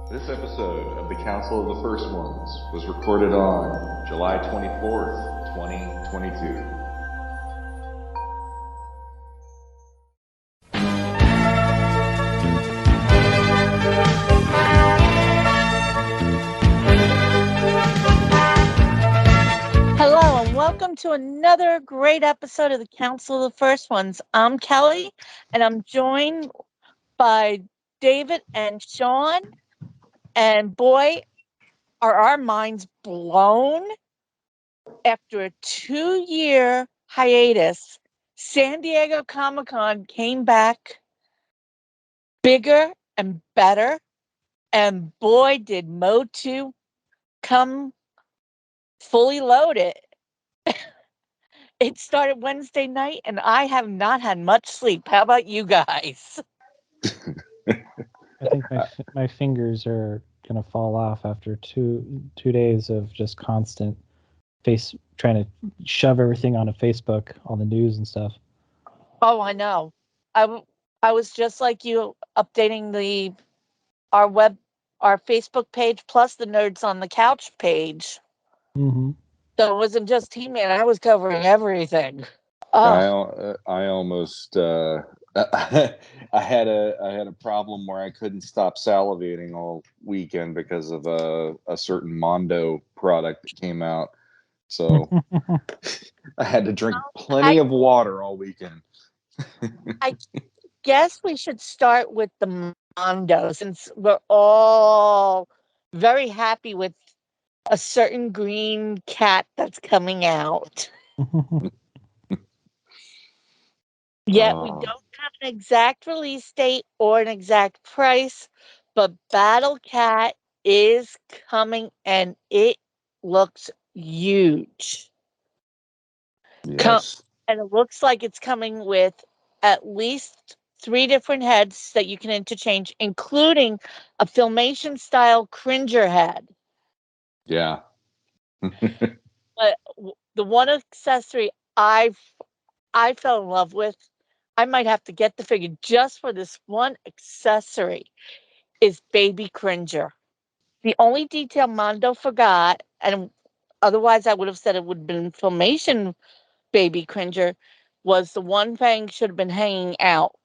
This episode of the Council of the First Ones was recorded on July 24th, 2022. Hello and welcome to another great episode of the Council of the First Ones. I'm Kelly and I'm joined by David and Shawn. And boy, are our minds blown. After a 2-year hiatus, San Diego Comic-Con came back bigger and better. And boy, did Mo2 come fully loaded. It started Wednesday night, and I have not had much sleep. How about you guys? I think my fingers are gonna fall off after two days of just constant trying to shove everything onto Facebook, all the news and stuff. Oh, I know. I was just like you, updating our Facebook page plus the Nerds on the Couch page. Mm-hmm. So it wasn't just He-Man. I was covering everything. I almost I had a problem where I couldn't stop salivating all weekend because of a certain Mondo product that came out. So I had to drink plenty of water all weekend. I guess we should start with the Mondo, since we're all very happy with a certain green cat that's coming out. Yet we don't have an exact release date or an exact price, but Battle Cat is coming and it looks huge. Yes. And it looks like it's coming with at least 3 different heads that you can interchange, including a Filmation style Cringer head. Yeah. But the one accessory I fell in love with, I might have to get the figure just for this one accessory, is Baby Cringer. The only detail Mondo forgot, and otherwise I would have said it would have been Filmation Baby Cringer, was the one fang should have been hanging out.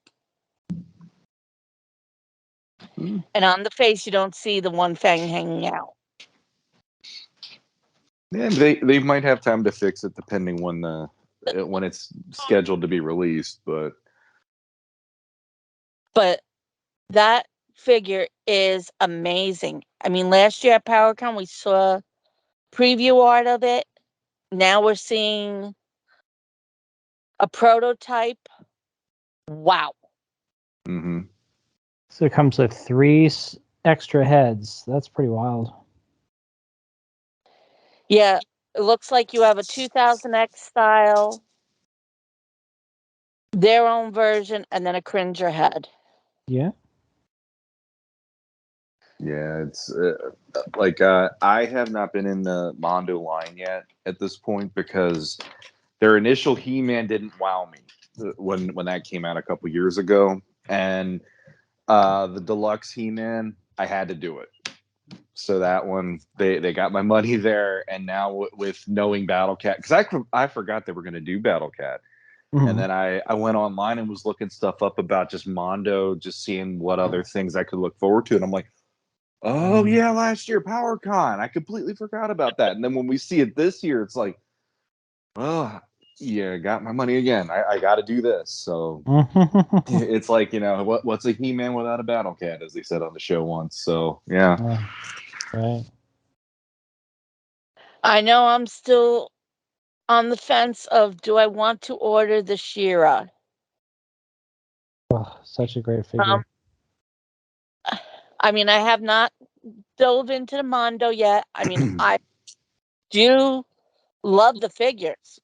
And on the face, you don't see the one fang hanging out. Yeah, they might have time to fix it depending when it's scheduled to be released, but that figure is amazing. I mean, last year at PowerCon, we saw preview art of it. Now we're seeing a prototype. Wow. mm-hmm. So it comes with 3 extra heads. That's pretty wild. Yeah, it looks like you have a 2000X style, their own version, and then a Cringer head. Yeah. Yeah, it's I have not been in the Mondo line yet at this point because their initial He-Man didn't wow me when that came out a couple years ago, and the Deluxe He-Man, I had to do it. So that one, they got my money there, and now with knowing Battle Cat, because I forgot they were going to do Battle Cat. Mm-hmm. And then I went online and was looking stuff up about just Mondo, just seeing what other things I could look forward to. And I'm like, oh yeah, last year PowerCon, I completely forgot about that. And then when we see it this year, it's like, oh yeah, got my money again. I got to do this. So it's like, what's a He-Man without a Battle Cat, as they said on the show once. So yeah. Right. I know I'm still on the fence of, do I want to order the She-Ra? Oh, such a great figure. I mean, I have not dove into the Mondo yet. I mean, I do love the figures.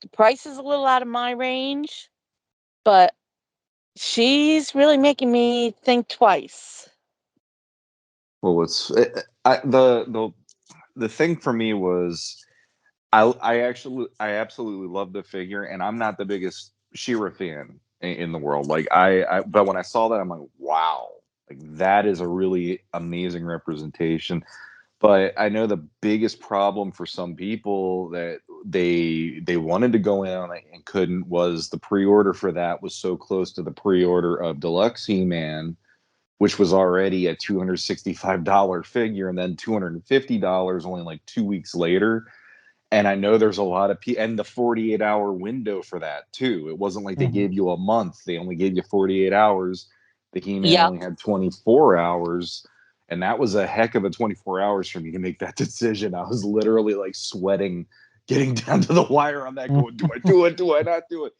The price is a little out of my range, but she's really making me think twice. Well, the thing for me was I absolutely love the figure, and I'm not the biggest She-Ra fan in the world. Like but when I saw that, I'm like, wow, like that is a really amazing representation. But I know the biggest problem for some people that they wanted to go in on it and couldn't was the pre-order for that was so close to the pre-order of Deluxe He-Man, which was already a $265 figure, and then $250 only like 2 weeks later. And I know there's a lot of people, and the 48-hour window for that too. It wasn't like they gave you a month; they only gave you 48 hours. The He-Man Yep. only had 24 hours, and that was a heck of a 24 hours for me to make that decision. I was literally like sweating, getting down to the wire on that, going, "Do I do it? Do I not do it?"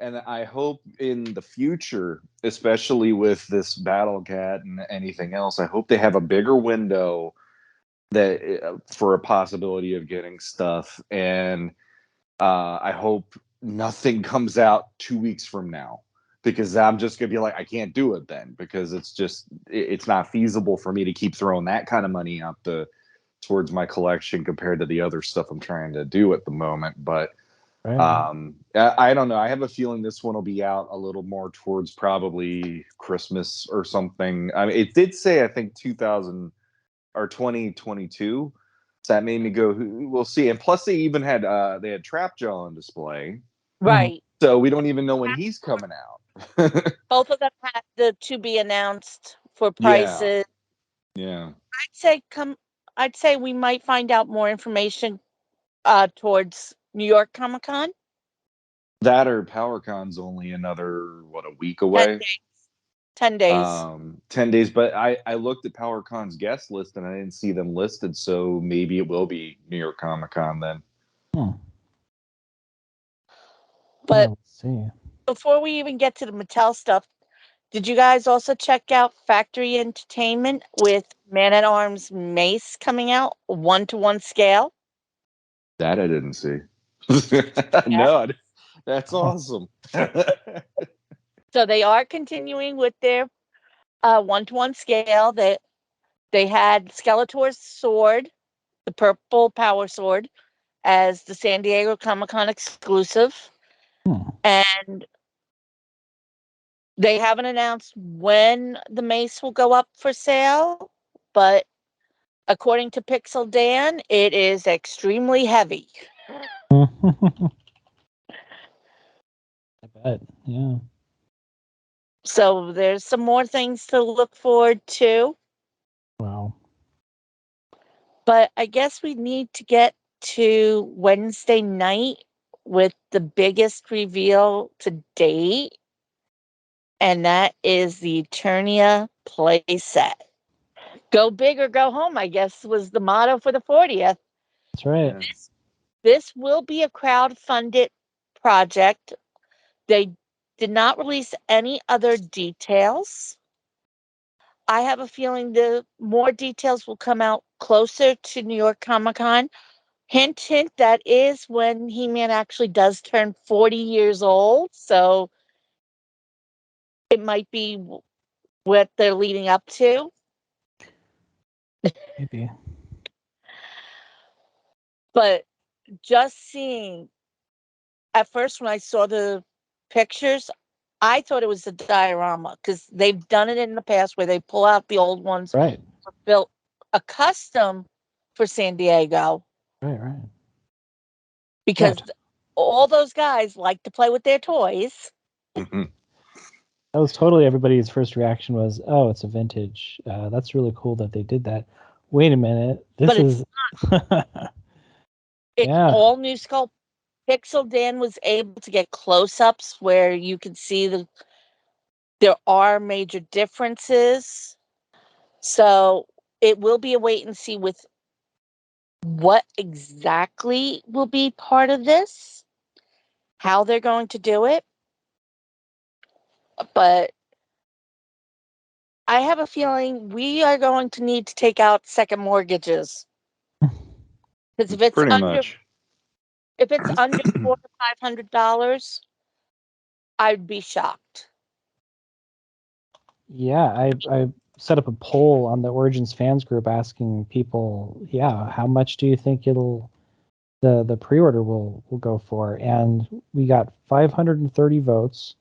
And I hope in the future, especially with this Battle Cat and anything else, I hope they have a bigger window that for a possibility of getting stuff. And I hope nothing comes out 2 weeks from now, because I'm just gonna be like, I can't do it then, because it's not feasible for me to keep throwing that kind of money out towards my collection compared to the other stuff I'm trying to do at the moment. But I don't know. I have a feeling this one will be out a little more towards probably Christmas or something. I mean, it did say, I think 2022. So that made me go, we'll see. And plus they even had they had Trapjaw on display. Right. So we don't even know when he's coming out. Both of them had the to be announced for Yeah. prices. Yeah. I'd say we might find out more information towards New York Comic Con. That or PowerCon's only another, a week 10 away? days. 10 days. 10 days. But I looked at PowerCon's guest list and I didn't see them listed, so maybe it will be New York Comic Con then. But let's see. Before we even get to the Mattel stuff, did you guys also check out Factory Entertainment with Man-at-Arms Mace coming out 1-to-1 scale? That I didn't see. No, that's awesome. So they are continuing with their 1-to-1 scale. They had Skeletor's sword, the purple power sword, as the San Diego Comic-Con exclusive. And they haven't announced when the mace will go up for sale, but according to Pixel Dan, it is extremely heavy. I bet, yeah. So there's some more things to look forward to. Wow. But I guess we need to get to Wednesday night with the biggest reveal to date, and that is the Eternia playset. Go big or go home, I guess, was the motto for the 40th. That's right. Yeah. This will be a crowd-funded project. They did not release any other details. I have a feeling the more details will come out closer to New York Comic Con. Hint, hint, that is when He-Man actually does turn 40 years old. So it might be what they're leading up to. Maybe. But just seeing, at first when I saw the pictures, I thought it was a diorama, because they've done it in the past where they pull out the old ones, Right. built a custom for San Diego, Right. because all those guys like to play with their toys. That was totally everybody's first reaction was, oh, it's a vintage. That's really cool that they did that. Wait a minute. It's all new sculpt. Pixel Dan was able to get close-ups where you can see there are major differences. So it will be a wait and see with what exactly will be part of this, how they're going to do it. But I have a feeling we are going to need to take out second mortgages. Because if it's Pretty under much. if it's under $400 to $500, I'd be shocked. Yeah, I set up a poll on the Origins fans group asking people, how much do you think the pre-order will go for? And we got 530 votes,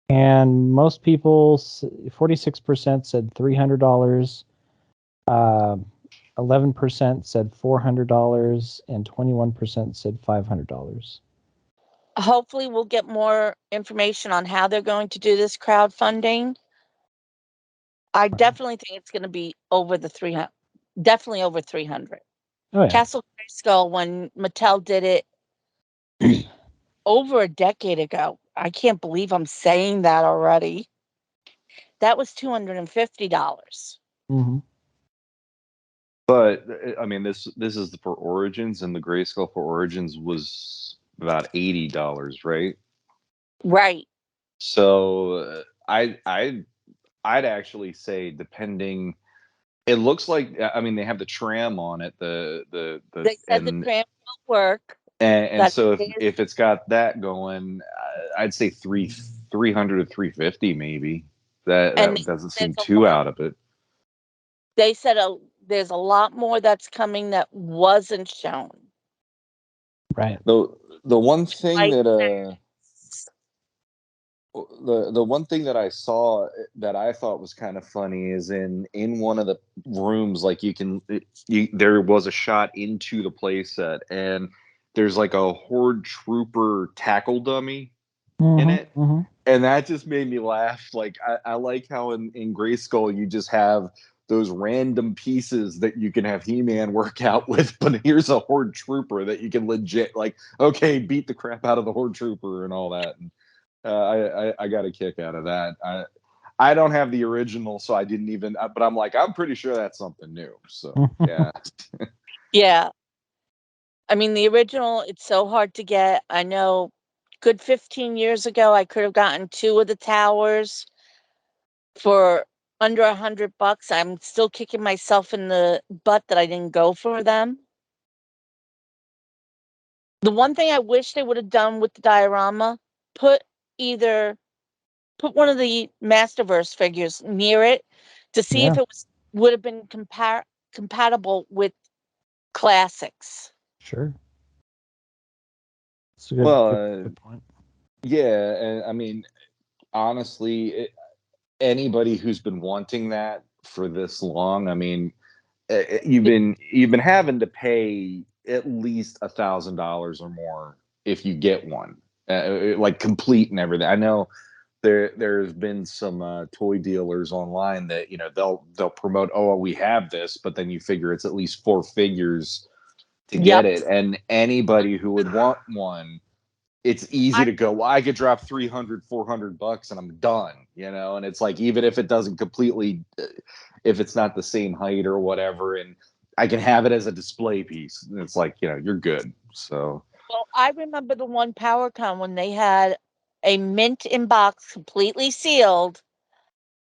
And most people, 46% said $300. 11% said $400, and 21% said $500. Hopefully, we'll get more information on how they're going to do this crowdfunding. I definitely think it's going to be over the 300. Definitely over 300. Oh yeah. Castle Grayskull, when Mattel did it over a decade ago. I can't believe I'm saying that already. That was $250. Mm-hmm. But I mean, this is for Origins, and the Grayskull for Origins was about $80, right? Right. So I'd actually say, depending. It looks like, I mean, they have the tram on it, They said the tram will work. and That so is, if it's got that going, I'd say 300 to 350 maybe. That and doesn't there's seem a too lot. out of it. They said there's a lot more that's coming that wasn't shown. Right. The one thing Like, that the one thing that I saw that I thought was kind of funny is in one of the rooms, like there was a shot into the playset, and there's like a Horde Trooper tackle dummy in it, Mm-hmm. and that just made me laugh. Like I like how in Grayskull you just have those random pieces that you can have He-Man work out with, but here's a Horde Trooper that you can legit, like, okay, beat the crap out of the Horde Trooper and all that. And I got a kick out of that. I don't have the original, so I didn't even. But I'm like, I'm pretty sure that's something new. So yeah. yeah. I mean, the original, it's so hard to get. I know good 15 years ago, I could have gotten 2 of the towers for under $100. I'm still kicking myself in the butt that I didn't go for them. The one thing I wish they would have done with the diorama, put one of the Masterverse figures near it to see if Yeah. it would have been compatible with classics. Sure. That's a good point. Yeah, and I mean, honestly, anybody who's been wanting that for this long, I mean, you've been having to pay at least $1,000 or more if you get one, like complete and everything. I know there's been some toy dealers online that they'll promote, oh, we have this, but then you figure it's at least 4 figures to get Yep. it, and anybody who would want one, it's easy to go, well, I could drop 300 $400 and I'm done, and it's like, even if it doesn't completely, if it's not the same height or whatever, and I can have it as a display piece, and it's like, you're good. So Well, I remember the one PowerCon when they had a mint in box, completely sealed.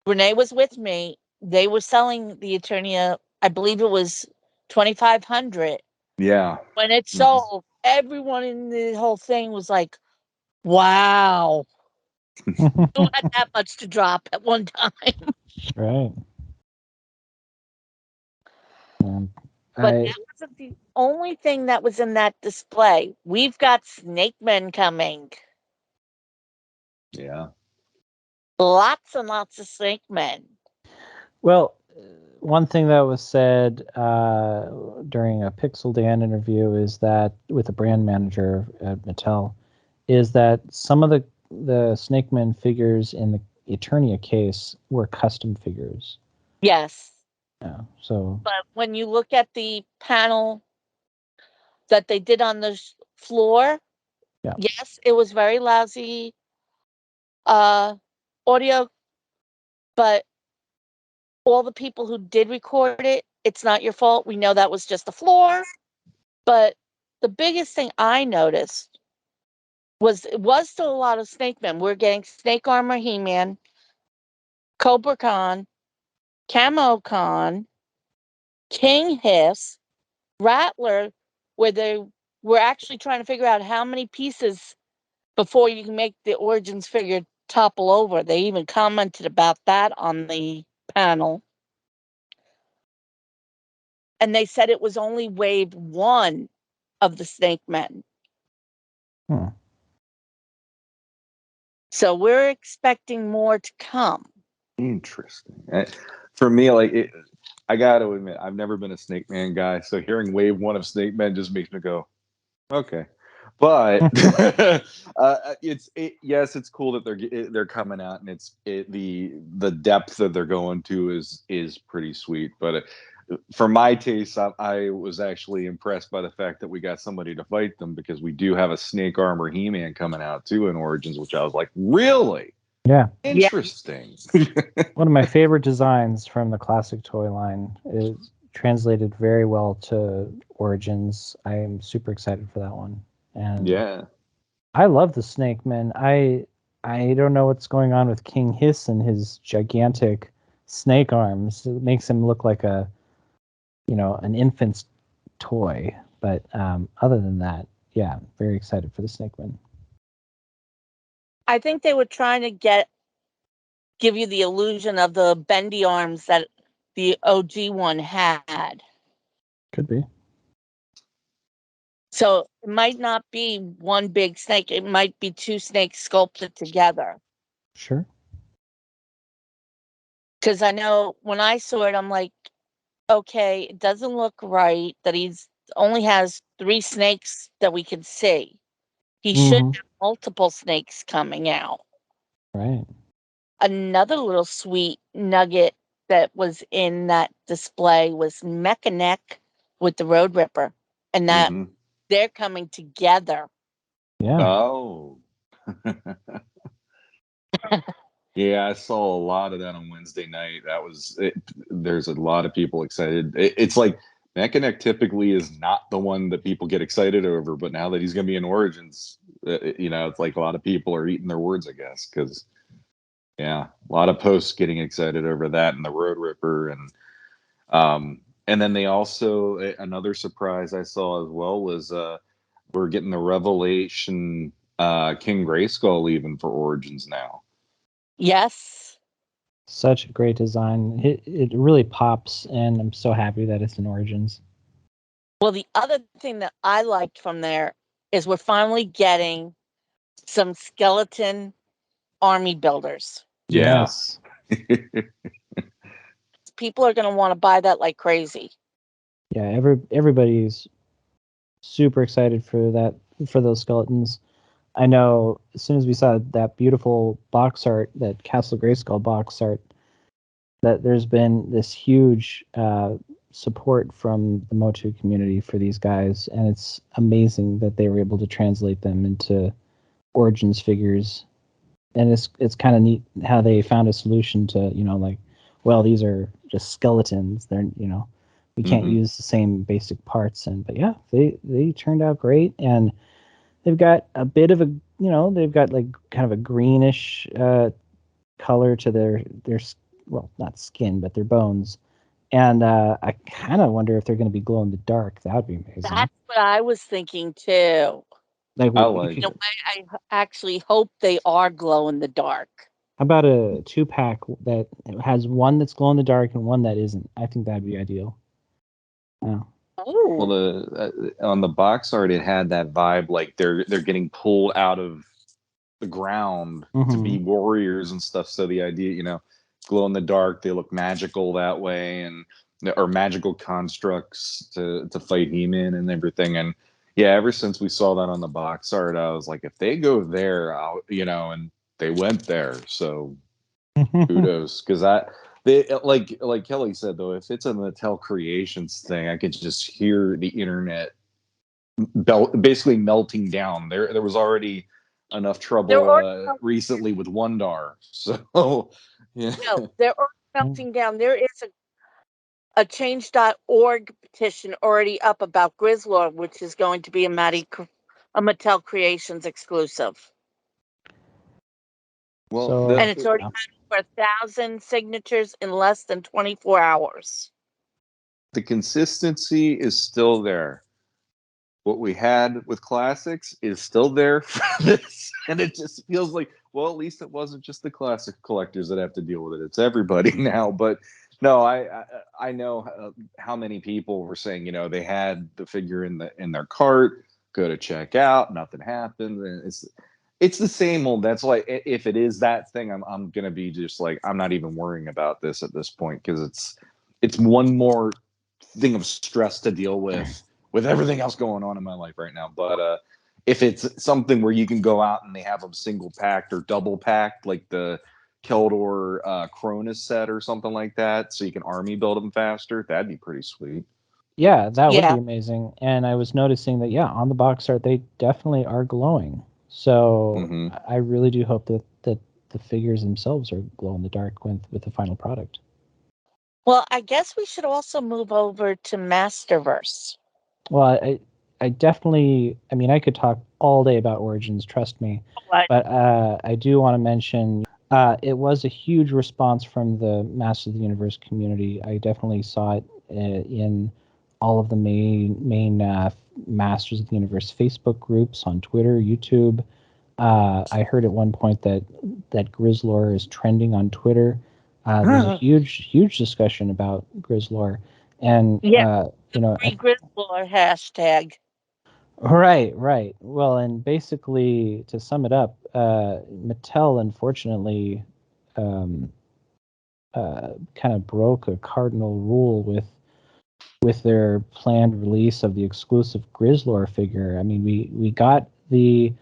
Renee was with me. They were selling the Eternia, I believe it was 2,500. yeah. When it sold, everyone in the whole thing was like, wow. Who had that much to drop at one time? Right. But that wasn't the only thing that was in that display. We've got Snake Men coming. Yeah. Lots and lots of Snake Men. Well, one thing that was said during a Pixel Dan interview is that, with the brand manager at Mattel, is that some of the Snake Men figures in the Eternia case were custom figures. Yes. Yeah. So. But when you look at the panel that they did on the floor, Yeah. yes, it was very lousy audio, but all the people who did record it, it's not your fault. We know that was just the floor. But the biggest thing I noticed was it was still a lot of Snake Men. We're getting Snake Armor He-Man, Cobra Khan, Camo Khan, King Hiss, Rattler, where they were actually trying to figure out how many pieces before you can make the Origins figure topple over. They even commented about that on the panel. And they said it was only wave 1 of the Snake Men. So we're expecting more to come. Interesting. For me, I got to admit, I've never been a Snake Man guy, so hearing Wave 1 of Snake Man just makes me go, okay. But yes, it's cool that they're coming out, and the depth that they're going to is pretty sweet. But for my taste, I was actually impressed by the fact that we got somebody to fight them, because we do have a Snake Armor He-Man coming out too in Origins, which I was like, really? Yeah. Interesting. One of my favorite designs from the classic toy line is translated very well to Origins. I am super excited for that one. And Yeah. I love the Snake Man. I don't know what's going on with King Hiss and his gigantic snake arms. It makes him look like an infant's toy. But other than that, yeah, very excited for the Snake Man. I think they were trying to give you the illusion of the bendy arms that the OG one had. Could be. So it might not be one big snake. It might be two snakes sculpted together. Sure. Because I know when I saw it, I'm like, okay, it doesn't look right that he's only has 3 snakes that we can see. He should have multiple snakes coming out. Right. Another little sweet nugget that was in that display was Mechanic with the Road Ripper, and that they're coming together. Yeah. Oh. Yeah, I saw a lot of that on Wednesday night. That was it. There's a lot of people excited. It's like Mechanic typically is not the one that people get excited over, but now that he's going to be in Origins, it's like a lot of people are eating their words, I guess, because yeah, a lot of posts getting excited over that and the Road Ripper, and then they also, another surprise I saw as well was we're getting the Revelation King Grayskull even for Origins now. Yes. Such a great design. It really pops, and I'm so happy that it's in Origins. Well, the other thing that I liked from there is we're finally getting some skeleton army builders. Yeah. Yes. People are going to want to buy that like crazy. Yeah, everybody's super excited for those skeletons. I know as soon as we saw that beautiful box art, that Castle Grayskull box art, that there's been this huge support from the Motu community for these guys, and it's amazing that they were able to translate them into Origins figures. And it's kind of neat how they found a solution to, well, these are just skeletons. They're, we can't use the same basic parts. But yeah, they turned out great, and they've got a bit of they've got like kind of a greenish color to their well, not skin, but their bones. And I kind of wonder if they're going to be glow in the dark. That would be amazing. That's what I was thinking too. Like, I like it. I actually hope they are glow in the dark. How about a 2-pack that has one that's glow in the dark and one that isn't? I think that'd be ideal. Oh. Well, on the box art, it had that vibe like they're getting pulled out of the ground to be warriors and stuff. So the idea, glow in the dark, they look magical that way, or magical constructs to fight He-Man and everything. And yeah, ever since we saw that on the box art, I was like, if they go there, and they went there. So kudos, because like Kelly said, though, if it's a Mattel Creations thing, I could just hear the internet basically melting down. There was already enough trouble recently with Wondar, so yeah. No, they're already melting down. There is a change.org petition already up about Grizzler, which is going to be a Mattel Creations exclusive. Well, and it's already had over 1,000 signatures in less than 24 hours. The consistency is still there. What we had with classics is still there for this, and it just feels like, well, at least it wasn't just the classic collectors that have to deal with it. It's everybody now. But no, I know how many people were saying, they had the figure in their cart, go to check out, nothing happened, and it's the same old. That's like, if it is that thing, I'm gonna be just like, I'm not even worrying about this at this point, because it's one more thing of stress to deal with everything else going on in my life right now. But if it's something where you can go out and they have them single packed or double packed, like the Keldor Cronus set or something like that, so you can army build them faster, that'd be pretty sweet. Yeah, that would Yeah. be amazing. And I was noticing that, yeah, on the box art, they definitely are glowing. So Hmm. I really do hope that the figures themselves are glow in the dark with the final product. Well, I guess we should also move over to Masterverse. Well, I definitely, I mean, I could talk all day about Origins, trust me. Right. But I do want to mention it was a huge response from the Masters of the Universe community. I definitely saw it in all of the main Masters of the Universe Facebook groups on Twitter, YouTube. I heard at one point that Grizzler is trending on Twitter. There's a huge discussion about Grizzler, and Yeah. you know, Free Grizzler hashtag. right. Well, and basically, to sum it up, Mattel unfortunately kind of broke a cardinal rule with their planned release of the exclusive Grizzlor figure. I mean, we got the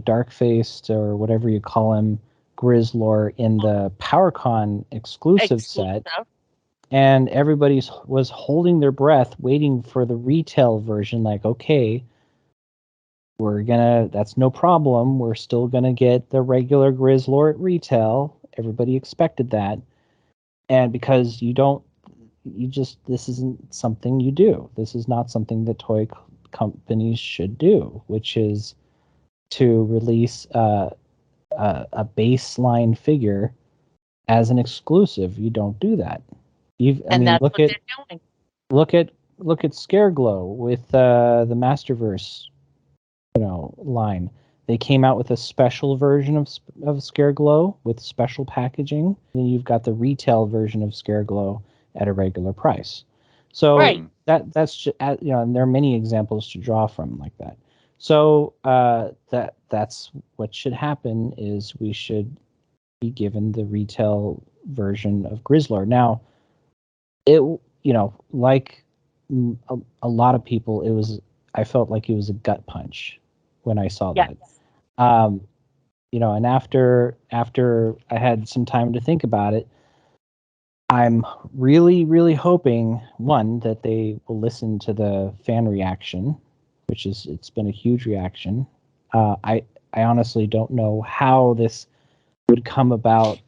dark faced or whatever you call him Grizzlor in the PowerCon exclusive set, and everybody was holding their breath waiting for the retail version. Like, okay, that's no problem. We're still gonna get the regular Grizzlor at retail. Everybody expected that. And because this isn't something you do. This is not something that toy companies should do, which is to release a baseline figure as an exclusive. You don't do that. That's what they're doing. Look at Scareglow with the Masterverse, line. They came out with a special version of Scareglow with special packaging. And then you've got the retail version of Scareglow at a regular price. So Right. that's just, and there are many examples to draw from like that. So that's what should happen is we should be given the retail version of Grizzler. Now, it like a lot of people, I felt like it was a gut punch when I saw that. And after I had some time to think about it, I'm really, really hoping, one, that they will listen to the fan reaction, it's been a huge reaction. I honestly don't know how this would come about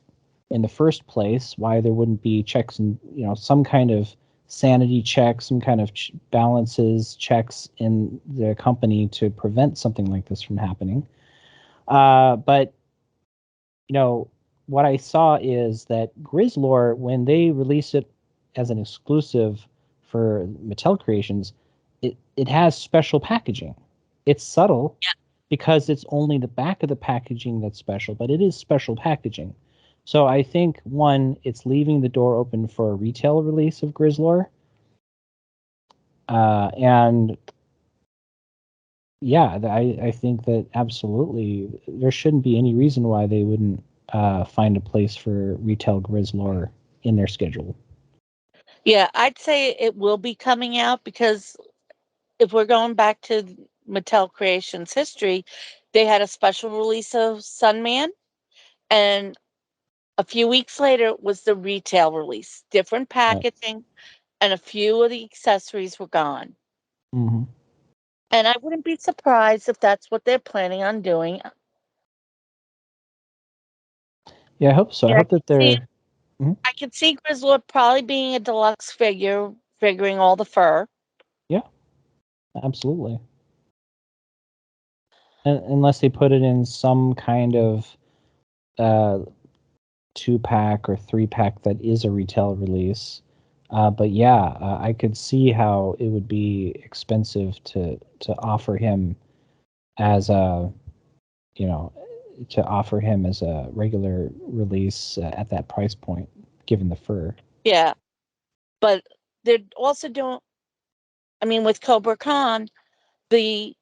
in the first place, why there wouldn't be checks and, some kind of sanity check, some kind of balances checks in the company to prevent something like this from happening. But what I saw is that Grizzlor, when they release it as an exclusive for Mattel Creations, it has special packaging. It's subtle because it's only the back of the packaging that's special, but it is special packaging. So I think, one, it's leaving the door open for a retail release of Grizzlor. And yeah, I think that absolutely there shouldn't be any reason why they wouldn't find a place for retail Grizzlor in their schedule. Yeah, I'd say it will be coming out because if we're going back to Mattel Creations history, they had a special release of Sunman, and a few weeks later was the retail release. Different packaging, and a few of the accessories were gone. Mm-hmm. And I wouldn't be surprised if that's what they're planning on doing. Yeah, I hope so. I hope that they're... I can see Grizzler probably being a deluxe figure, figuring all the fur. Yeah, absolutely. Unless they put it in some kind of 2-pack or 3-pack that is a retail release. But yeah, I could see how it would be expensive to offer him as a regular release at that price point, given the fur. Yeah, but they're also doing. I mean, with Cobra Khan, the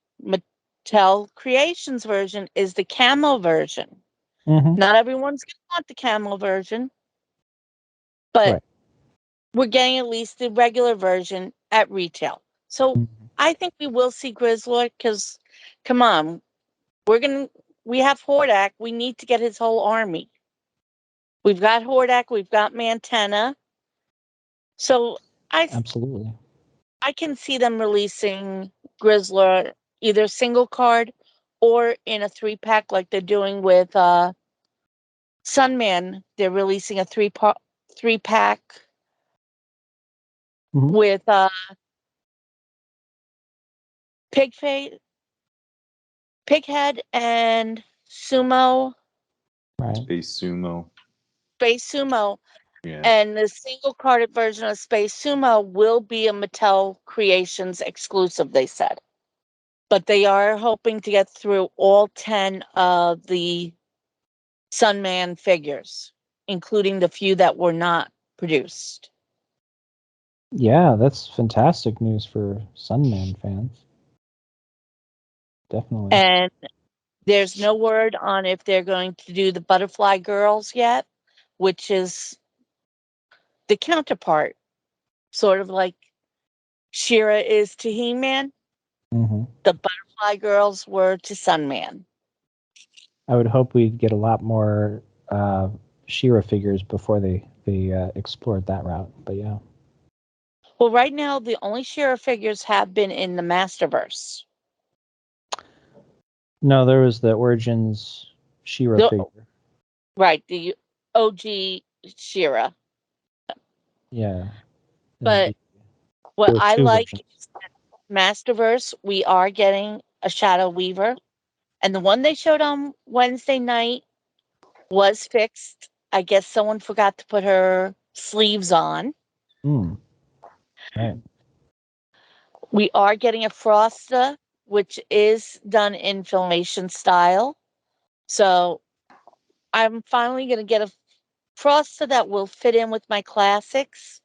Mattel Creations version is the camo version. Mm-hmm. Not everyone's going to want the camo version, but Right. we're getting at least the regular version at retail. So Mhm. I think we will see Grizzler because, come on, we have Hordak. We need to get his whole army. We've got Hordak. We've got Mantena. So Absolutely. I can see them releasing Grizzler either single card or in a 3-pack like they're doing with Sunman. They're releasing a 3-pack Mhm. with Pighead and Sumo, Right. Space Sumo. Space Sumo. Yeah. And the single carded version of Space Sumo will be a Mattel Creations exclusive, they said. But they are hoping to get through all 10 of the Sunman figures, including the few that were not produced. Yeah, that's fantastic news for Sunman fans. Definitely. And there's no word on if they're going to do the Butterfly Girls yet, which is the counterpart, sort of like She-Ra is to He-Man. Mm-hmm. The Butterfly Girls were to Sunman. I would hope we'd get a lot more She-Ra figures before they explored that route. But yeah. Well, right now, the only She-Ra figures have been in the Masterverse. No, there was the Origins She-Ra figure. Right, the OG She-Ra. Yeah. But what there were I two like versions. is Masterverse, we are getting a Shadow Weaver. And the one they showed on Wednesday night was fixed. I guess someone forgot to put her sleeves on. Right. We are getting a Frosta, which is done in Filmation style. So I'm finally going to get a Frosta that will fit in with my classics.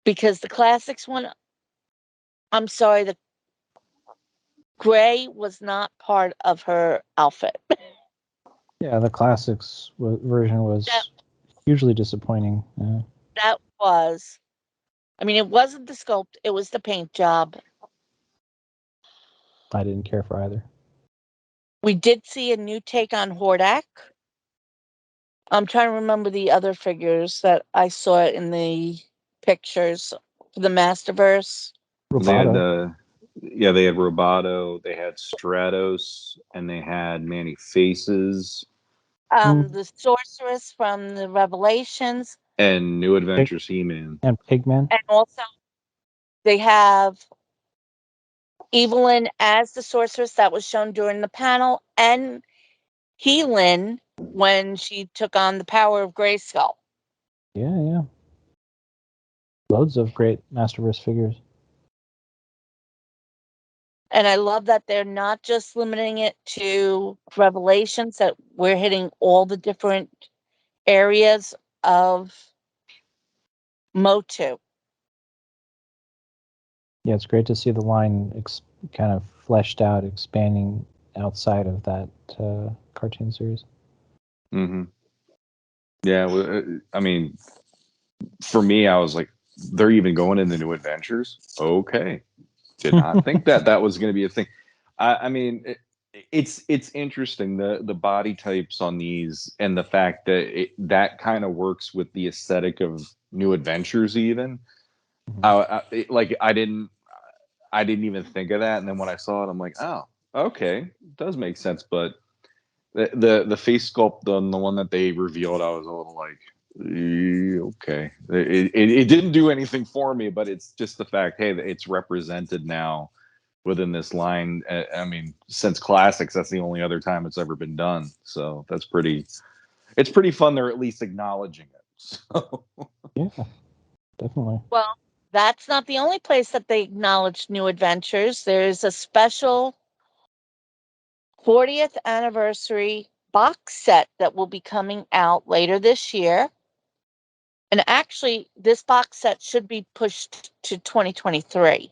Because the classics one, I'm sorry, the gray was not part of her outfit. Yeah, the classics version was hugely disappointing. Yeah. That was, I mean, it wasn't the sculpt, it was the paint job. I didn't care for either. We did see a new take on Hordak. I'm trying to remember the other figures that I saw in the pictures for the Masterverse. They had Roboto. they had Roboto, they had Stratos, and they had Manny Faces The Sorceress from the Revelations, and New Adventures He-Man. And Pigman. and also they have Evelyn as the Sorceress that was shown during the panel, and Heelin when she took on the power of Grayskull. Yeah. Loads of great Masterverse figures. And I love that they're not just limiting it to Revelations, that we're hitting all the different areas of Motu. Yeah, it's great to see the line kind of fleshed out, expanding outside of that cartoon series. Mm-hmm. Yeah, I mean, for me, I was like, they're even going into New Adventures. Okay, did not think that was going to be a thing. I mean, it's interesting the body types on these and the fact that that kind of works with the aesthetic of New Adventures. Even I didn't even think of that, and then when I saw it, I'm like, oh, okay, it does make sense. But the face sculpt on the one that they revealed, I was a little like, okay, it didn't do anything for me, but it's just the fact, hey, it's represented now within this line. I mean, since classics, that's the only other time it's ever been done. So it's pretty fun. They're at least acknowledging it. So. Yeah, definitely. Well, that's not the only place that they acknowledge New Adventures. There's a special 40th anniversary box set that will be coming out later this year. And actually, this box set should be pushed to 2023.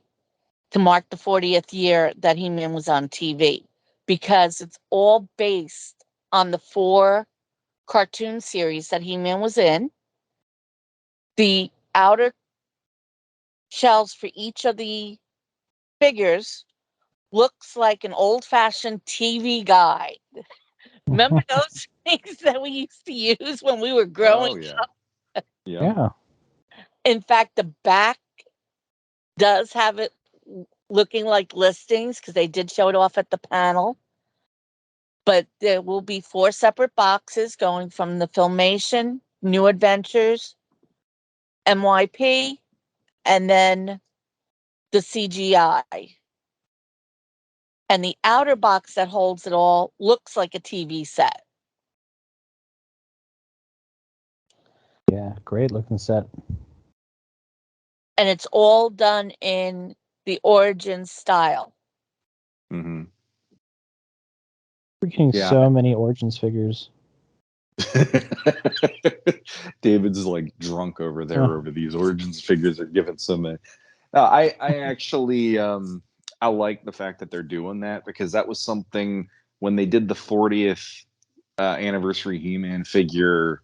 to mark the 40th year that He-Man was on TV, because it's all based on the 4 cartoon series that He-Man was in. The outer shells for each of the figures looks like an old-fashioned TV guide. Remember those things that we used to use when we were growing up? Yeah. In fact, the back does have it looking like listings, because they did show it off at the panel. But there will be 4 separate boxes going from the Filmation, New Adventures, MYP, and then the CGI. And the outer box that holds it all looks like a TV set. Yeah, great looking set. And it's all done in the Origins style. Mm-hmm. We're getting so many Origins figures. David's like drunk over there over these Origins figures. Are giving some. I actually I like the fact that they're doing that, because that was something when they did the 40th anniversary He-Man figure,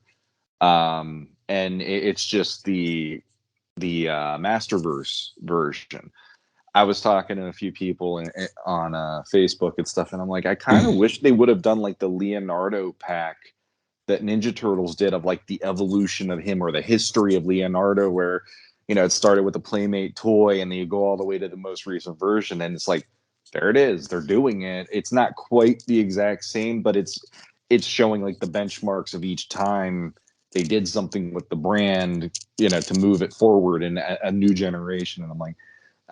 and it's just the Masterverse version. I was talking to a few people on Facebook and stuff, and I'm like, I kind of wish they would have done like the Leonardo pack that Ninja Turtles did, of like the evolution of him, or the history of Leonardo, where, you know, it started with a Playmate toy and then you go all the way to the most recent version, and it's like, there it is, they're doing it. It's not quite the exact same, but it's showing like the benchmarks of each time they did something with the brand, you know, to move it forward in a new generation. And I'm like,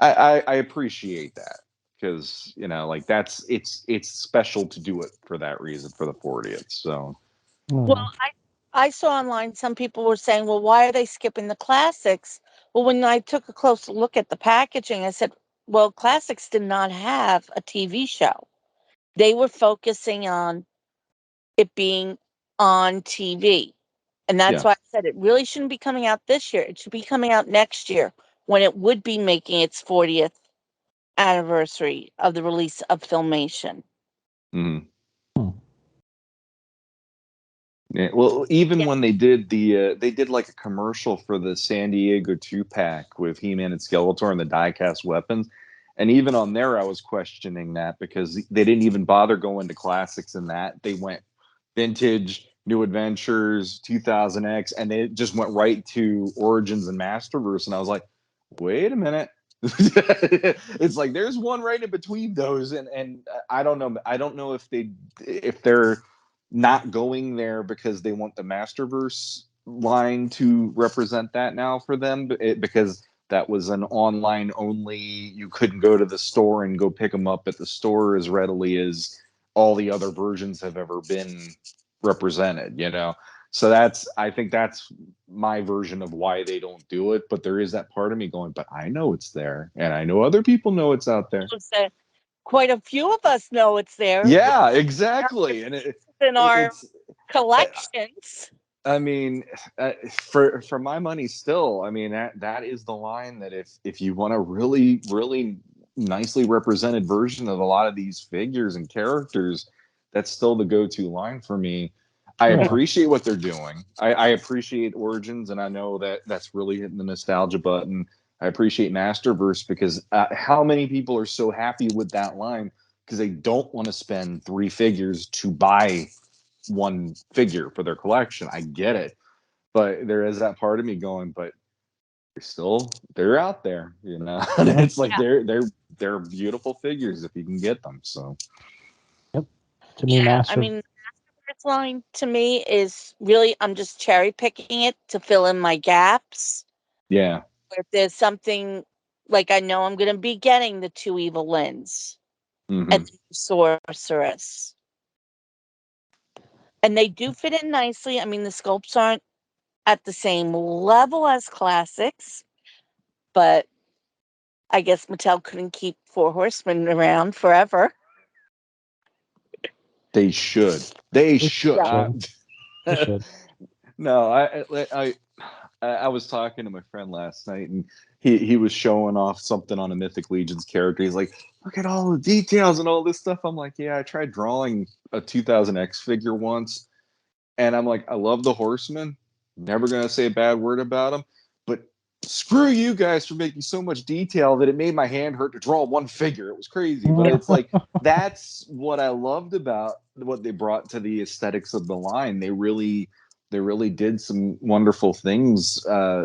I appreciate that, because, you know, like it's special to do it for that reason, for the 40th. So well, I saw online some people were saying, well, why are they skipping the classics? Well, when I took a closer look at the packaging, I said, well, classics did not have a TV show. They were focusing on it being on TV. And that's why I said it really shouldn't be coming out this year. It should be coming out next year, when it would be making its 40th anniversary of the release of Filmation. Mm-hmm. Yeah, well, even when they did they did like a commercial for the San Diego 2-pack with He-Man and Skeletor and the die-cast weapons, and even on there I was questioning that, because they didn't even bother going to classics in that. They went vintage, New Adventures, 2000X, and they just went right to Origins and Masterverse, and I was like, wait a minute. It's like there's one right in between those, and I don't know if they're not going there because they want the Masterverse line to represent that now for them, because that was an online only. You couldn't go to the store and go pick them up at the store as readily as all the other versions have ever been represented, you know. So I think that's my version of why they don't do it. But there is that part of me going, but I know it's there, and I know other people know it's out there. Quite a few of us know it's there. Yeah, exactly. And in our collections. I mean, for my money, still, I mean, that is the line that if you want a really, really nicely represented version of a lot of these figures and characters, that's still the go-to line for me. I appreciate what they're doing. I appreciate Origins, and I know that that's really hitting the nostalgia button. I appreciate Masterverse, because how many people are so happy with that line because they don't want to spend 3 figures to buy one figure for their collection. I get it, but there is that part of me going, but they're out there, you know. It's like they're beautiful figures if you can get them. So to me, I mean, the Masterverse line to me is really, I'm just cherry picking it to fill in my gaps. Yeah. If there's something, like, I know I'm going to be getting the 2 Evil Lins and the Sorceress. And they do fit in nicely. I mean, the sculpts aren't at the same level as classics, but I guess Mattel couldn't keep 4 Horsemen around forever. They should. They should. They should. No, I was talking to my friend last night, and he was showing off something on a Mythic Legions character. He's like, "Look at all the details and all this stuff." I'm like, "Yeah, I tried drawing a 2000X figure once, and I'm like, I love the Horseman. Never gonna say a bad word about him, but screw you guys for making so much detail that it made my hand hurt to draw one figure. It was crazy, but it's like that's what I loved about what they brought to the aesthetics of the line. They really did some wonderful things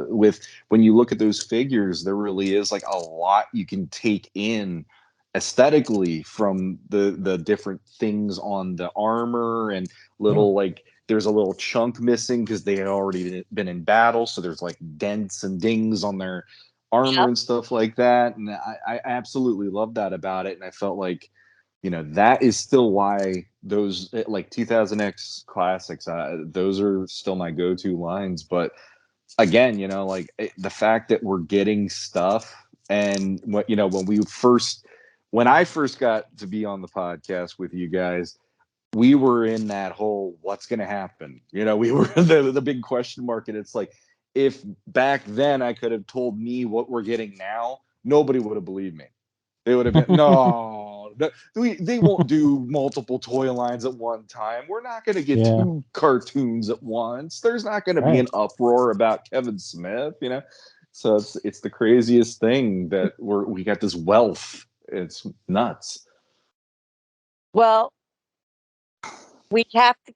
with when you look at those figures. There really is like a lot you can take in aesthetically from the different things on the armor and little like there's a little chunk missing because they had already been in battle, so there's like dents and dings on their armor Yep. and stuff like that. And I absolutely love that about it. And I felt like, that is still why those like 2000X classics, those are still my go-to lines. But again, like the fact that we're getting stuff and what, when I first got to be on the podcast with you guys, we were in that whole what's going to happen. We were the big question mark. And it's like, if back then I could have told me what we're getting now, nobody would have believed me. They would have been, no, they won't do multiple toy lines at one time. We're not going to get two cartoons at once. There's not going to be an uproar about Kevin Smith, So it's the craziest thing that we got this wealth. It's nuts. Well, we have to.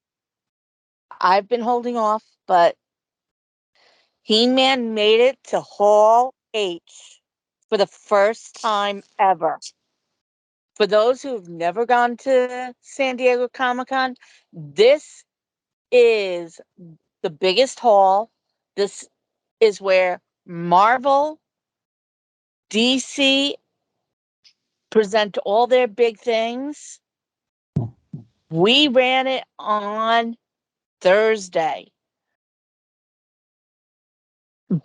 I've been holding off, but He-Man made it to Hall H for the first time ever. For those who've never gone to San Diego Comic-Con, this is the biggest hall. This is where Marvel, DC present all their big things. We ran it on Thursday.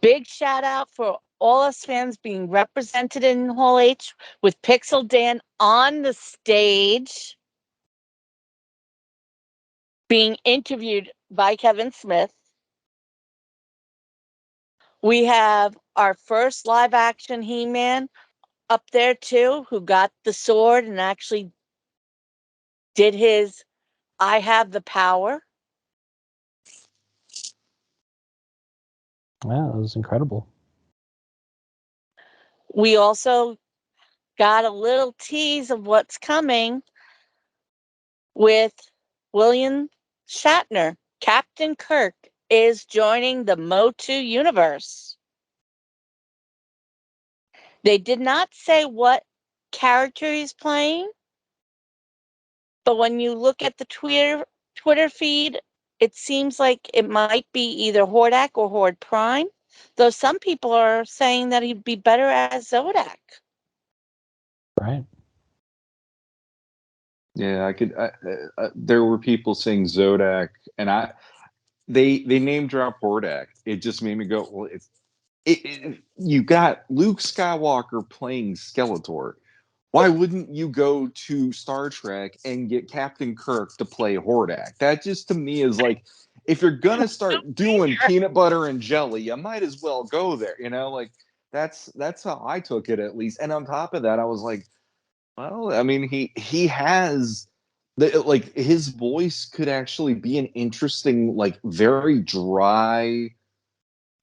Big shout out for all us fans being represented in Hall H with Pixel Dan on the stage being interviewed by Kevin Smith. We have our first live action He-Man up there too, who got the sword and actually did his I have the power. Wow, that was incredible. We also got a little tease of what's coming with William Shatner. Captain Kirk is joining the Motu universe. They did not say what character he's playing, but when you look at the Twitter feed, it seems like it might be either Hordak or Horde Prime, though some people are saying that he'd be better as Zodak. Right. Yeah, there were people saying Zodak, and they name drop Hordak. It just made me go, well, you got Luke Skywalker playing Skeletor. Why wouldn't you go to Star Trek and get Captain Kirk to play Hordak? That just to me is like, if you're gonna start doing peanut butter and jelly, you might as well go there. Like that's how I took it at least. And on top of that, I was like, well, I mean, he has like his voice could actually be an interesting, like very dry,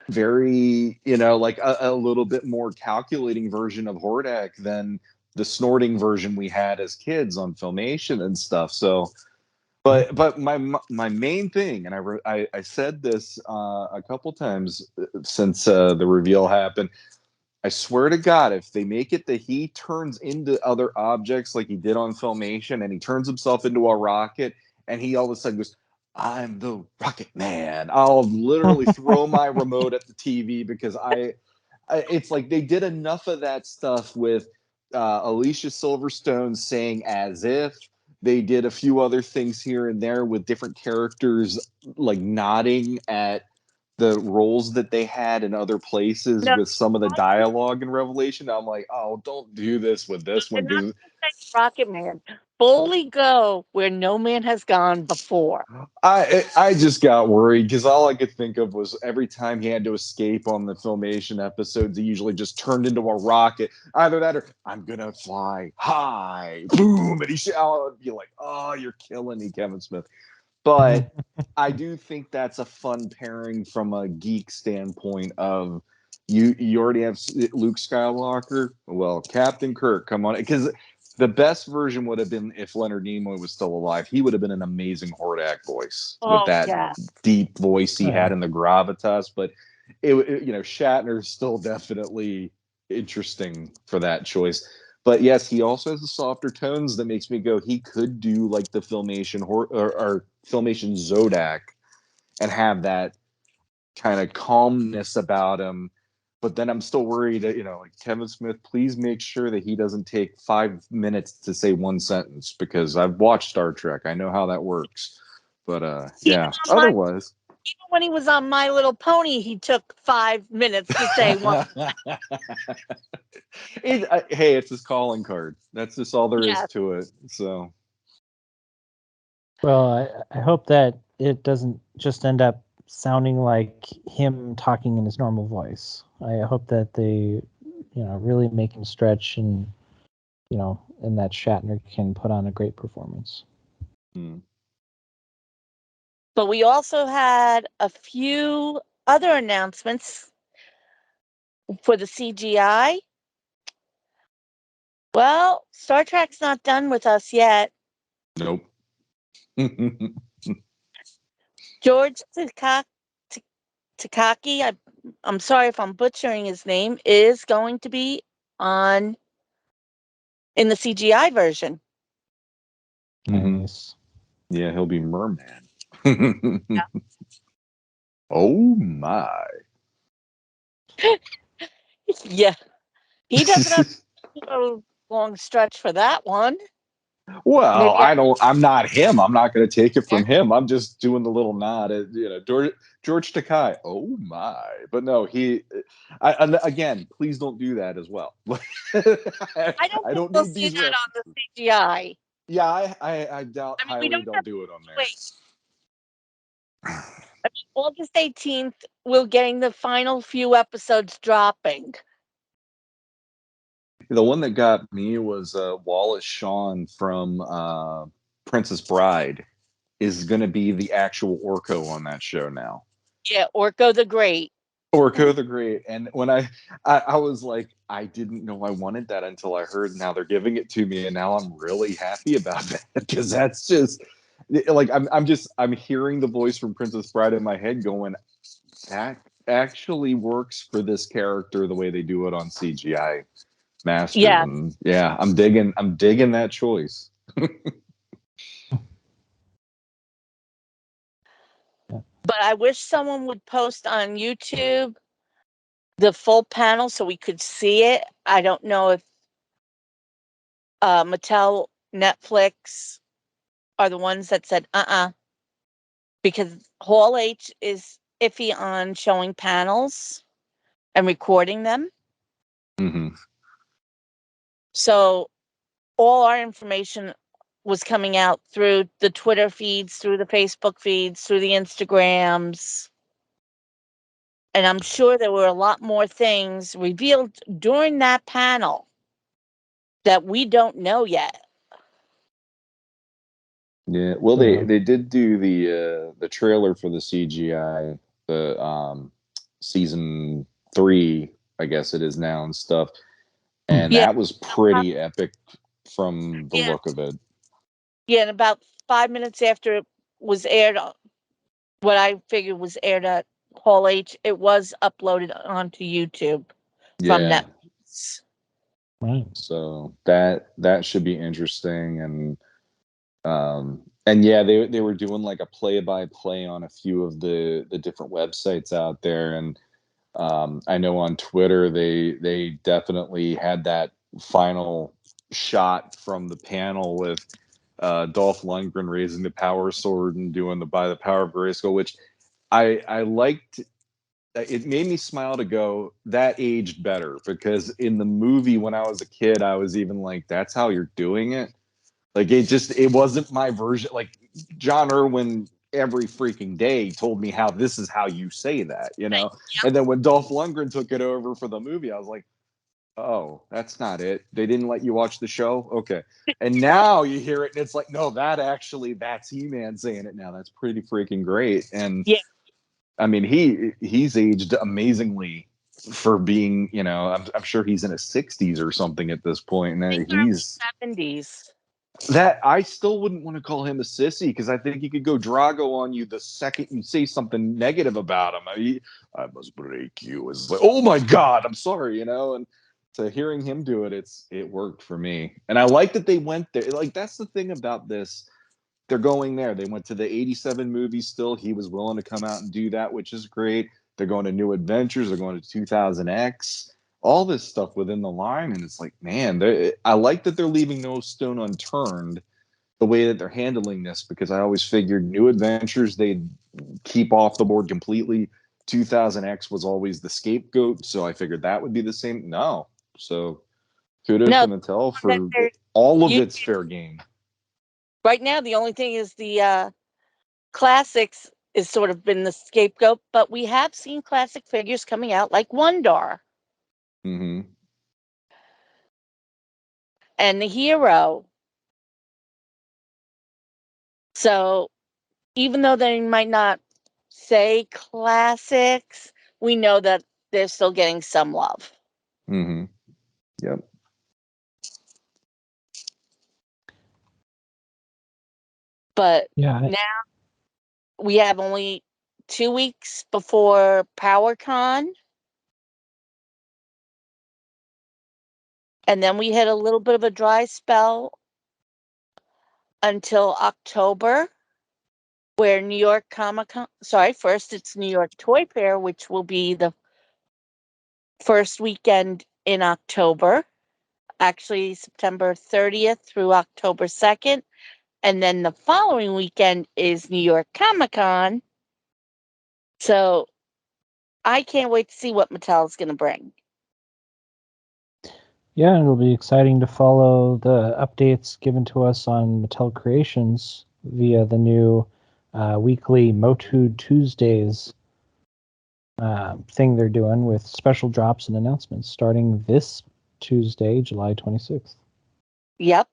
very like a little bit more calculating version of Hordak than the snorting version we had as kids on Filmation and stuff. So, but my main thing, and I said this a couple times since the reveal happened. I swear to God, if they make it that he turns into other objects like he did on Filmation, and he turns himself into a rocket, and he all of a sudden goes, "I'm the Rocket Man," I'll literally throw my remote at the TV because it's like they did enough of that stuff with Alicia Silverstone saying "as if." They did a few other things here and there with different characters like nodding at the roles that they had in other places No, with some of the dialogue in Revelation. I'm like, oh, don't do this with this one. they're not Rocket Man. Fully go where no man has gone before. I just got worried because all I could think of was every time he had to escape on the Filmation episodes, he usually just turned into a rocket. Either that or I'm gonna fly high, boom, and I'd be like, oh, you're killing me, Kevin Smith. But I do think that's a fun pairing from a geek standpoint of you already have Luke Skywalker. Well, Captain Kirk, come on, because the best version would have been if Leonard Nimoy was still alive. He would have been an amazing Hordak voice with that deep voice he had in the gravitas. But Shatner's still definitely interesting for that choice. But yes, he also has the softer tones that makes me go, he could do like the Filmation or Filmation Zodak and have that kind of calmness about him. But then I'm still worried that, like Kevin Smith, please make sure that he doesn't take 5 minutes to say one sentence, because I've watched Star Trek. I know how that works. But yeah, otherwise. Even when he was on My Little Pony, he took 5 minutes to say one. Hey, it's his calling card. That's just all there is to it. So. Well, I hope that it doesn't just end up sounding like him talking in his normal voice. I hope that they, really make him stretch and that Shatner can put on a great performance. But we also had a few other announcements for the CGI. Well, Star Trek's not done with us yet. Nope. George Takaki, I'm sorry if I'm butchering his name, is going to be in the CGI version. Nice. Yeah, he'll be Merman. Oh my. Yeah. He doesn't have a long stretch for that one. Well, I'm not him. I'm not going to take it from him. I'm just doing the little nod at, George Takei. Oh my. But no, again, please don't do that as well. I don't need these that on the CGI. Yeah, I doubt highly they'll do it on there. August 18th, we're getting the final few episodes dropping. The one that got me was Wallace Shawn from Princess Bride is going to be the actual Orko on that show now. Yeah, Orko the Great. Orko the Great. And when I was like, I didn't know I wanted that until I heard now they're giving it to me, and now I'm really happy about that, because that's just like I'm hearing the voice from Princess Bride in my head going, that actually works for this character the way they do it on CGI Masters. Yeah. And yeah, I'm digging that choice. But I wish someone would post on YouTube the full panel so we could see it. I don't know if Mattel, Netflix are the ones that said because Hall H is iffy on showing panels and recording them. Mm-hmm. So all our information was coming out through the Twitter feeds, through the Facebook feeds, through the Instagrams. And I'm sure there were a lot more things revealed during that panel that we don't know yet. Yeah, well, they did do the trailer for the CGI, the season 3, I guess it is now, and stuff, and that was pretty epic from the look of it. Yeah, and about 5 minutes after it was aired, what I figured was aired at Hall H, it was uploaded onto YouTube from Netflix. Right. So that should be interesting, and yeah, they were doing like a play-by-play on a few of the different websites out there, and I know on Twitter they definitely had that final shot from the panel with Dolph Lundgren raising the power sword and doing the by the power of Grayskull, which I liked it made me smile to go, that aged better, because in the movie when I was a kid, I was even like, that's how you're doing it. Like it wasn't my version. Like John Irwin every freaking day told me how this is how you say that, Yep. And then when Dolph Lundgren took it over for the movie, I was like, oh, that's not it. They didn't let you watch the show? Okay. And now you hear it and it's like, no, that's He-Man saying it now. That's pretty freaking great. And Yeah. I mean, he's aged amazingly for being, I'm sure he's in his 60s or something at this point. And he's 70s. that I still wouldn't want to call him a sissy, because I think he could go Drago on you the second you say something negative about him. I must break you. It's like, oh my God, I'm sorry, and to hearing him do it, it worked for me. And I like that they went there. Like, that's the thing about this. They're going there. They went to the 87 movie still. He was willing to come out and do that, which is great. They're going to New Adventures. They're going to 2000X. All this stuff within the line. And it's like, man, I like that they're leaving no stone unturned the way that they're handling this, because I always figured New Adventures they'd keep off the board completely. 2000X was always the scapegoat. So I figured that would be the same. No. So kudos No, to Mattel for all of its fair game. Right now, the only thing is the classics is sort of been the scapegoat, but we have seen classic figures coming out like Wondar Mm-hmm. and the Hero. So even though they might not say classics, we know that they're still getting some love. Mm-hmm. Yep. But Yeah. now we have only 2 weeks before PowerCon. And then we hit a little bit of a dry spell until October, where New York Comic-Con, first it's New York Toy Fair, which will be the first weekend in October, actually September 30th through October 2nd. And then the following weekend is New York Comic-Con. So I can't wait to see what Mattel is going to bring. Yeah, and it'll be exciting to follow the updates given to us on Mattel Creations via the new weekly Motu Tuesdays thing they're doing with special drops and announcements starting this Tuesday, July 26th. Yep.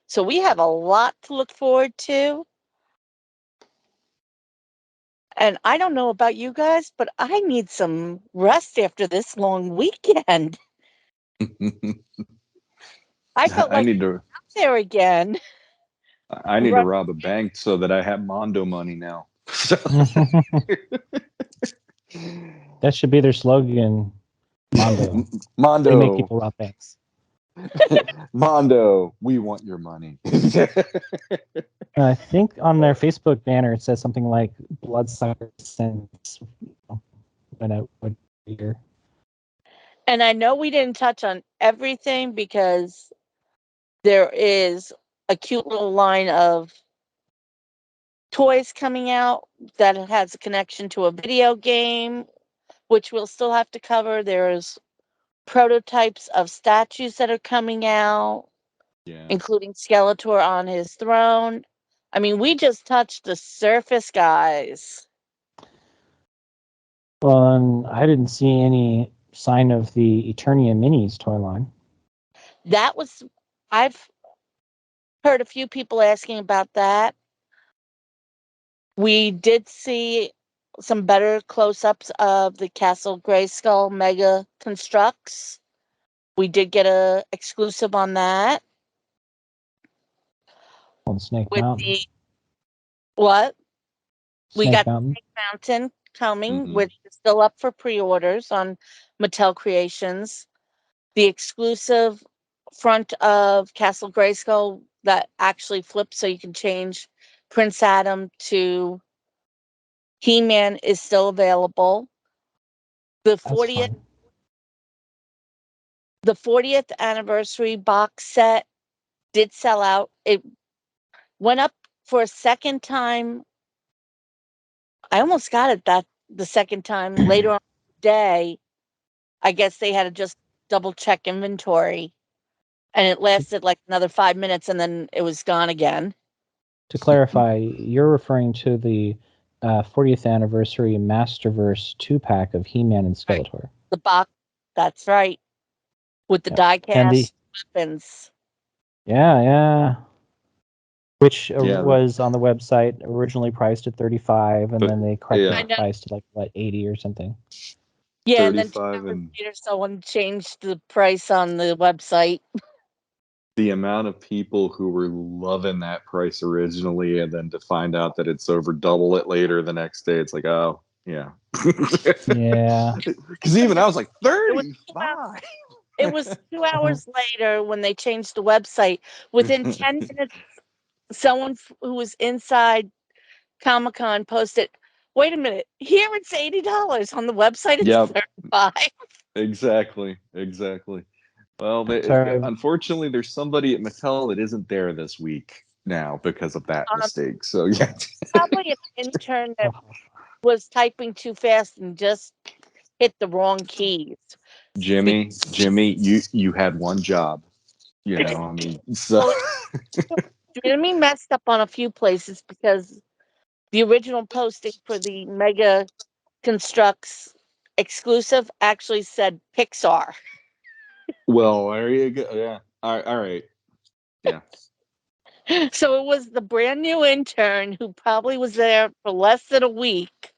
So we have a lot to look forward to. And I don't know about you guys, but I need some rest after this long weekend. I felt I like need to out there again. rob a bank so that I have Mondo money now. That should be their slogan, Mondo. Mondo. They make people rob banks. Mondo, we want your money. I think on their Facebook banner it says something like "Bloodsucker since when I would hear." And I know we didn't touch on everything because there is a cute little line of toys coming out that has a connection to a video game, which we'll still have to cover. There's prototypes of statues that are coming out, including Skeletor on his throne. I mean, we just touched the surface, guys. Well, and I didn't see any sign of the Eternia Minis toy line. I've heard a few people asking about that. We did see some better close-ups of the Castle Grayskull Mega Constructs. We did get a exclusive on that. On Snake With Mountain. what? We Snake got Mountain. Snake Mountain coming, which is still up for pre-orders on Mattel Creations. The exclusive front of Castle Grayskull that actually flips so you can change Prince Adam to He-Man is still available. The 40th anniversary box set did sell out. It went up for a second time. I almost got it the second time later on in the day. I guess they had to just double check inventory, and it lasted like another 5 minutes, and then it was gone again. To clarify, you're referring to the 40th anniversary Masterverse 2-pack of He-Man and Skeletor. The box, that's right, with the die-cast weapons. Yeah. Which was on the website originally priced at $35, and then they corrected the price to like 80 or something. Yeah, and then 2 hours later, someone changed the price on the website. The amount of people who were loving that price originally, and then to find out that it's over double it later the next day, it's like, oh, yeah. Yeah. Because even I was like, 35. It was 2 hours later when they changed the website. Within 10 minutes, someone who was inside Comic-Con posted, wait a minute, here it's $80 on the website. It's $35. Exactly. Well, unfortunately, there's somebody at Mattel that isn't there this week now because of that mistake. So yeah, probably an intern that was typing too fast and just hit the wrong keys. Jimmy, you had one job. You know, I mean, so Jimmy messed up on a few places because the original posting for the Mega Constructs exclusive actually said Pixar. Well, there you go. Yeah. All right. Yeah. So it was the brand new intern who probably was there for less than a week.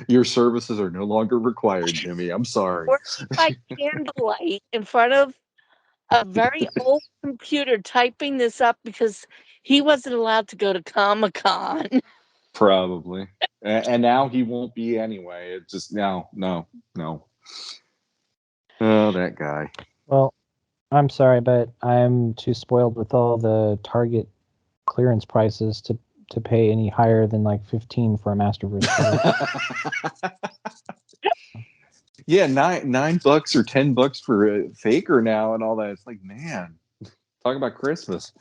Your services are no longer required, Jimmy. I'm sorry. Working by candlelight in front of a very old computer typing this up because he wasn't allowed to go to Comic-Con. Probably. And now he won't be anyway. It's just no. Oh, that guy. Well, I'm sorry, but I'm too spoiled with all the Target clearance prices to pay any higher than like 15 for a Masterverse. Yeah, $9 or $10 for a Faker now and all that. It's like, man, talk about Christmas.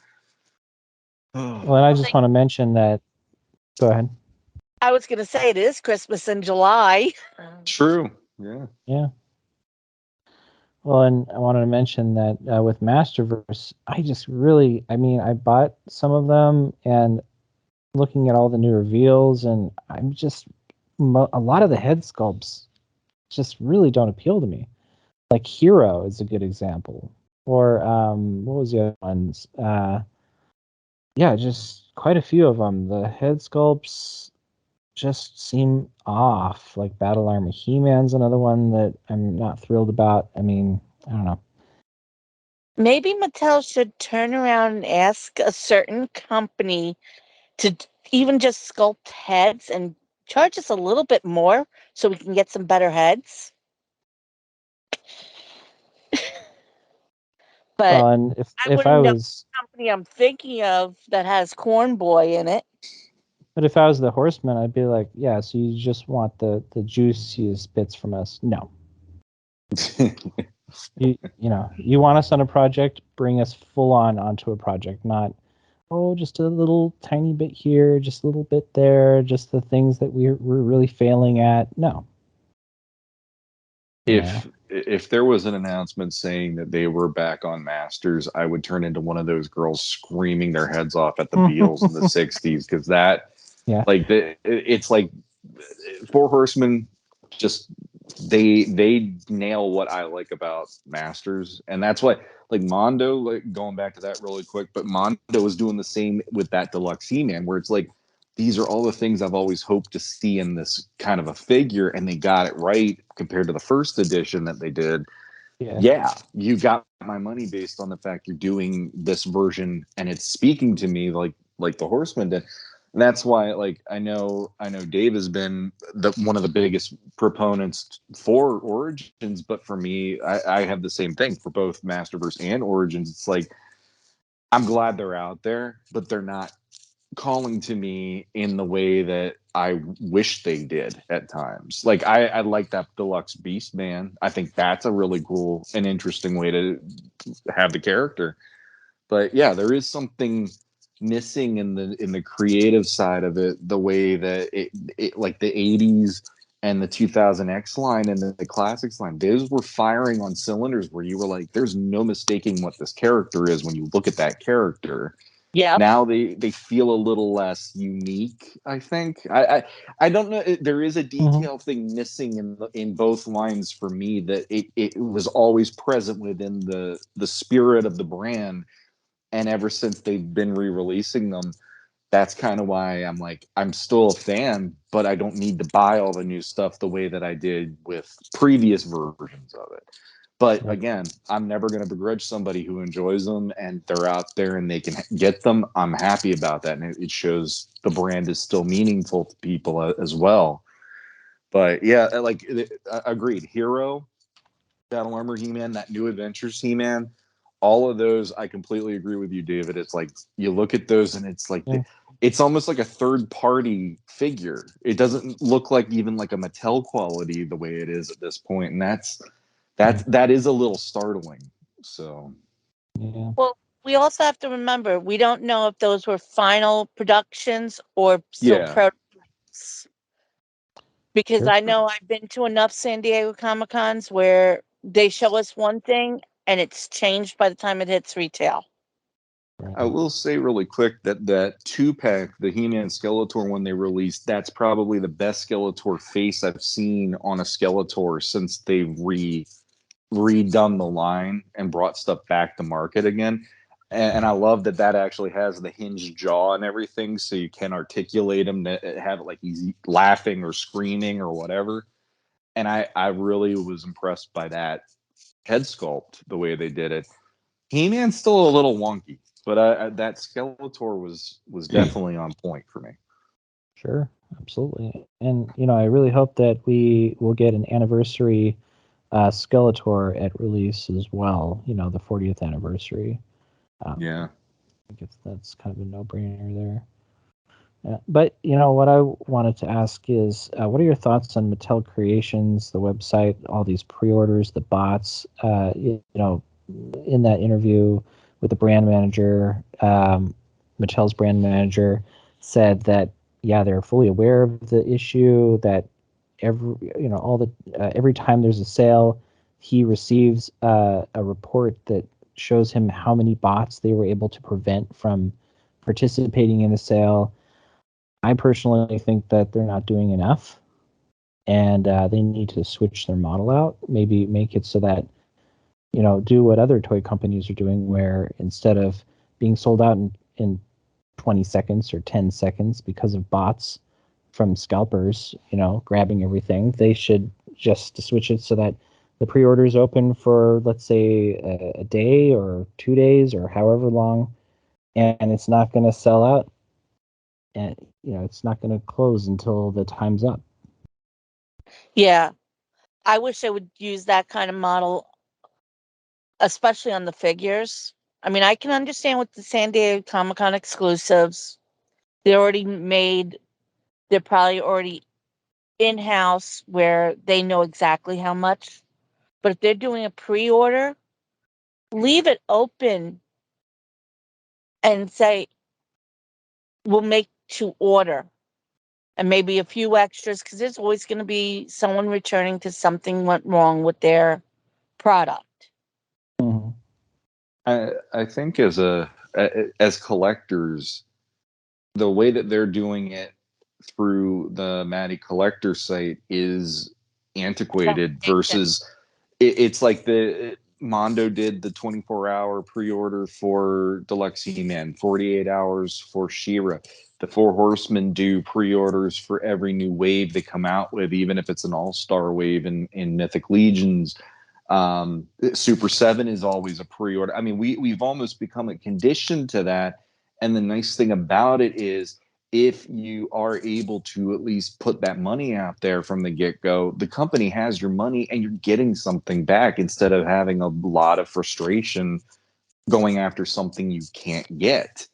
Well, and I just want to mention that. Go ahead. I was going to say it is Christmas in July. True. Yeah. Yeah. Well, and I wanted to mention that with Masterverse, I just really, I bought some of them and looking at all the new reveals, and I'm just, a lot of the head sculpts just really don't appeal to me. Like Hero is a good example. Or what was the other ones? Yeah, just quite a few of them. The head sculpts just seem off. Like Battle Armor He-Man's another one that I'm not thrilled about. I mean, I don't know. Maybe Mattel should turn around and ask a certain company to even just sculpt heads and charge us a little bit more so we can get some better heads. But well, and if I was the company I'm thinking of that has Corn Boy in it. But if I was the Horseman, I'd be like, yeah, so you just want the juiciest bits from us. No. you want us on a project, bring us full onto a project, not, just a little tiny bit here, just a little bit there, just the things that we're really failing at. No. If there was an announcement saying that they were back on Masters, I would turn into one of those girls screaming their heads off at the Beatles in the 60s, because that, it's like Four Horsemen, just they nail what I like about Masters, and that's why, like, Mondo, like, going back to that really quick, but Mondo was doing the same with that Deluxe He-Man, where it's like, these are all the things I've always hoped to see in this kind of a figure, and they got it right compared to the first edition that they did. Yeah, you got my money based on the fact you're doing this version, and it's speaking to me like the Horseman did. And that's why, like, I know Dave has been one of the biggest proponents for Origins, but for me, I have the same thing for both Masterverse and Origins. It's like, I'm glad they're out there, but they're not calling to me in the way that I wish they did at times. Like, I like that Deluxe Beast Man. I think that's a really cool and interesting way to have the character. But yeah, there is something missing in the creative side of it, the way that it like the 80s and the 2000X line and the Classics line, those were firing on cylinders where you were like, there's no mistaking what this character is when you look at that character. Yeah. Now they feel a little less unique, I think. I don't know. There is a detail thing missing in both lines for me that it was always present within the spirit of the brand. And ever since they've been re-releasing them, that's kind of why I'm like, I'm still a fan, but I don't need to buy all the new stuff the way that I did with previous versions of it. But again, I'm never going to begrudge somebody who enjoys them and they're out there and they can get them. I'm happy about that. And it shows the brand is still meaningful to people as well. But yeah, like, agreed. Hero, Battle Armor He-Man, that New Adventures He-Man, all of those, I completely agree with you, David. It's like, you look at those and it's like, it's almost like a third party figure. It doesn't look like even like a Mattel quality the way it is at this point. And that is a little startling. So, Yeah. Well, we also have to remember, we don't know if those were final productions or still prototypes. Because I know I've been to enough San Diego Comic-Cons where they show us one thing and it's changed by the time it hits retail. I will say really quick that 2-pack, the He-Man Skeletor when they released, that's probably the best Skeletor face I've seen on a Skeletor since they've redone the line and brought stuff back to market again. And I love that actually has the hinged jaw and everything, so you can articulate him to have it like he's laughing or screaming or whatever. And I really was impressed by that head sculpt, the way they did it. He-Man's still a little wonky, but that Skeletor was definitely on point for me. Sure, absolutely. And I really hope that we will get an anniversary Skeletor at release as well. The 40th anniversary. Yeah, I guess that's kind of a no-brainer there. But what I wanted to ask is, what are your thoughts on Mattel Creations, the website, all these pre-orders, the bots? In that interview with the brand manager, Mattel's brand manager said that they're fully aware of the issue. That every time there's a sale, he receives a report that shows him how many bots they were able to prevent from participating in the sale. I personally think that they're not doing enough, and they need to switch their model out. Maybe make it so that, do what other toy companies are doing, where instead of being sold out in 20 seconds or 10 seconds because of bots from scalpers, grabbing everything, they should just switch it so that the pre-orders open for, let's say, a day or 2 days or however long, and it's not going to sell out, and it's not going to close until the time's up. Yeah, I wish they would use that kind of model, especially on the figures. I mean, I can understand with the San Diego Comic-Con exclusives, they're already made, they're probably already in-house where they know exactly how much. But if they're doing a pre-order, leave it open and say, we'll make to order. And maybe a few extras, because there's always going to be someone returning to something went wrong with their product. Mm-hmm. I think as collectors, the way that they're doing it through the Matty Collector site is antiquated versus it's like the Mondo did the 24-hour pre-order for Deluxe He-Man, 48 hours for She-Ra. The Four Horsemen do pre-orders for every new wave they come out with, even if it's an all-star wave in Mythic Legions. Super 7 is always a pre-order. I mean, we've almost become a condition to that. And the nice thing about it is, if you are able to at least put that money out there from the get-go, the company has your money and you're getting something back instead of having a lot of frustration going after something you can't get.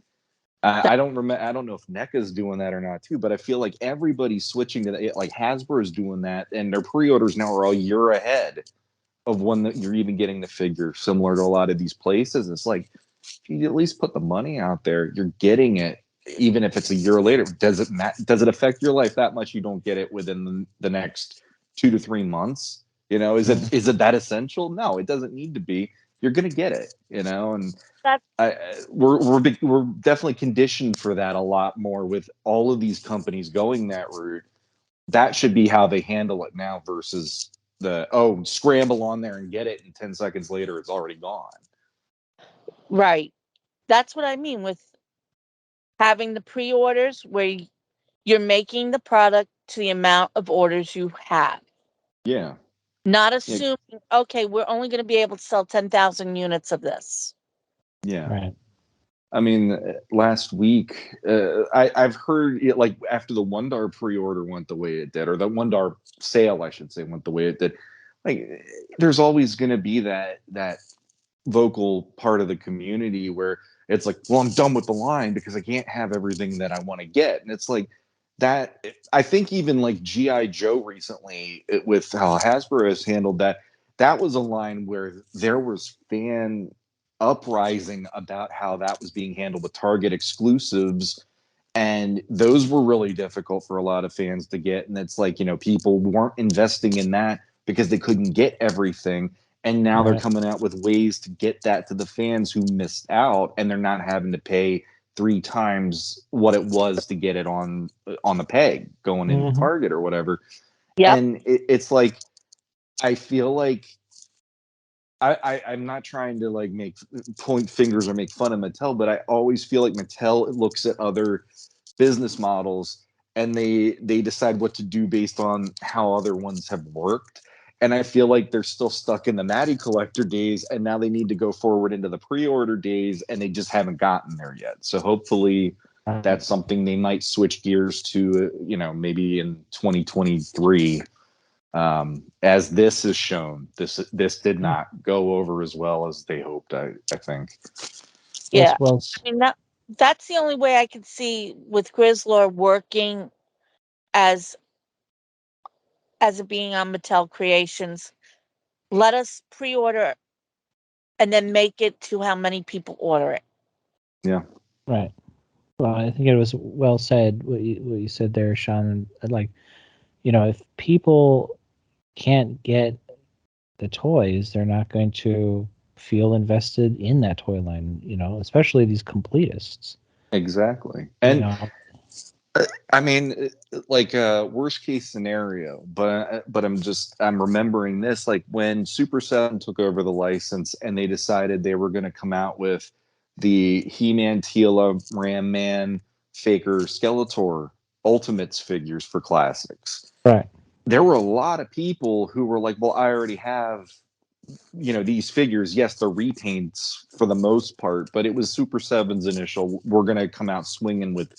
I don't remember. I don't know if NECA's doing that or not too, but I feel like everybody's switching to that. Like Hasbro is doing that, and their pre-orders now are a year ahead of when you're even getting the figure, similar to a lot of these places. It's like, if you at least put the money out there, you're getting it even if it's a year later, does it affect your life that much you don't get it within the next 2 to 3 months? Is it that essential? No, it doesn't need to be. You're gonna get it, and That's we're definitely conditioned for that a lot more with all of these companies going that route. That should be how they handle it now versus scramble on there and get it, and 10 seconds later it's already gone. right. That's what I mean with having the pre-orders where you're making the product to the amount of orders you have. Yeah. Not assuming, okay, we're only going to be able to sell 10,000 units of this. Yeah. Right. I mean, last week, I've heard it, like after the $1 pre-order went the way it did, or the $1 sale, I should say, went the way it did. Like, there's always going to be that vocal part of the community where it's like, well, I'm done with the line because I can't have everything that I want to get, and it's like that. I think even like GI Joe recently, with how Hasbro has handled that, that was a line where there was fan uprising about how that was being handled with Target exclusives, and those were really difficult for a lot of fans to get. And it's like, people weren't investing in that because they couldn't get everything, and now they're coming out with ways to get that to the fans who missed out, and they're not having to pay 3 times what it was to get it on the peg going into Target or whatever. Yep. And it's like, I feel like I'm not trying to like point fingers or make fun of Mattel, but I always feel like Mattel looks at other business models and they decide what to do based on how other ones have worked. And I feel like they're still stuck in the Matty Collector days, and now they need to go forward into the pre-order days, and they just haven't gotten there yet. So hopefully that's something they might switch gears to, maybe in 2023. As this is shown, this did not go over as well as they hoped. I think. Yeah, Well, I mean that's the only way I could see with Grizzler working as it being on Mattel Creations. Let us pre-order and then make it to how many people order it. Yeah. right. Well, I think it was well said what you said there, Shawn. Like, if people can't get the toys, they're not going to feel invested in that toy line. Especially these completists. Exactly. And I mean, like worst case scenario, but I'm remembering this, like when Super 7 took over the license and they decided they were going to come out with the He-Man, Teela, Ram Man, Faker, Skeletor Ultimates figures for classics. Right. There were a lot of people who were like, well, I already have these figures. Yes, they're repaints for the most part, but it was Super 7's initial, we're going to come out swinging with,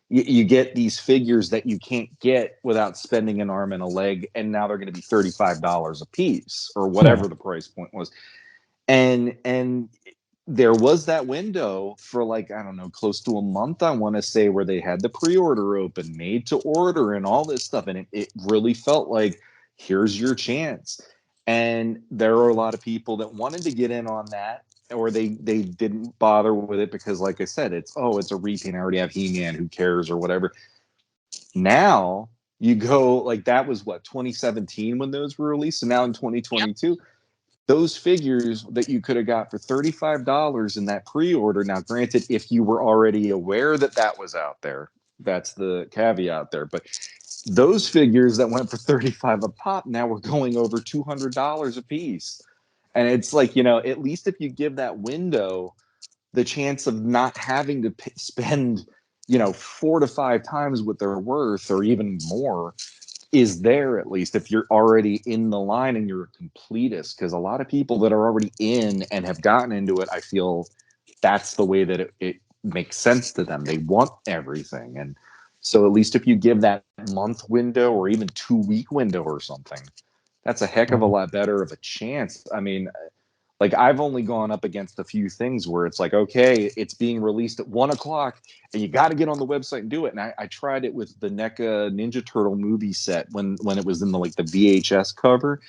you get these figures that you can't get without spending an arm and a leg, and now they're going to be $35 a piece or whatever the price point was. And there was that window for like, I don't know, close to a month, I want to say, where they had the pre-order open, made to order and all this stuff, and it really felt like, here's your chance. And there are a lot of people that wanted to get in on that, or they didn't bother with it because, like I said, it's a repaint, I already have He-Man, who cares, or whatever. Now you go, like, that was what, 2017 when those were released, and now in 2022, those figures that you could have got for $35 in that pre-order. Now, granted, if you were already aware that was out there, that's the caveat there, but those figures that went for $35 a pop now we're going over $200 a piece. And it's like, at least if you give that window the chance of not having to spend 4 to 5 times what they're worth, or even more, is there, at least if you're already in the line and you're a completist. Because a lot of people that are already in and have gotten into it, I feel that's the way that it makes sense to them. They want everything. And so at least if you give that month window or even 2-week window or something, that's a heck of a lot better of a chance. I mean, like, I've only gone up against a few things where it's like, okay, it's being released at 1:00 and you got to get on the website and do it. And I tried it with the NECA Ninja Turtle movie set when it was in the VHS cover.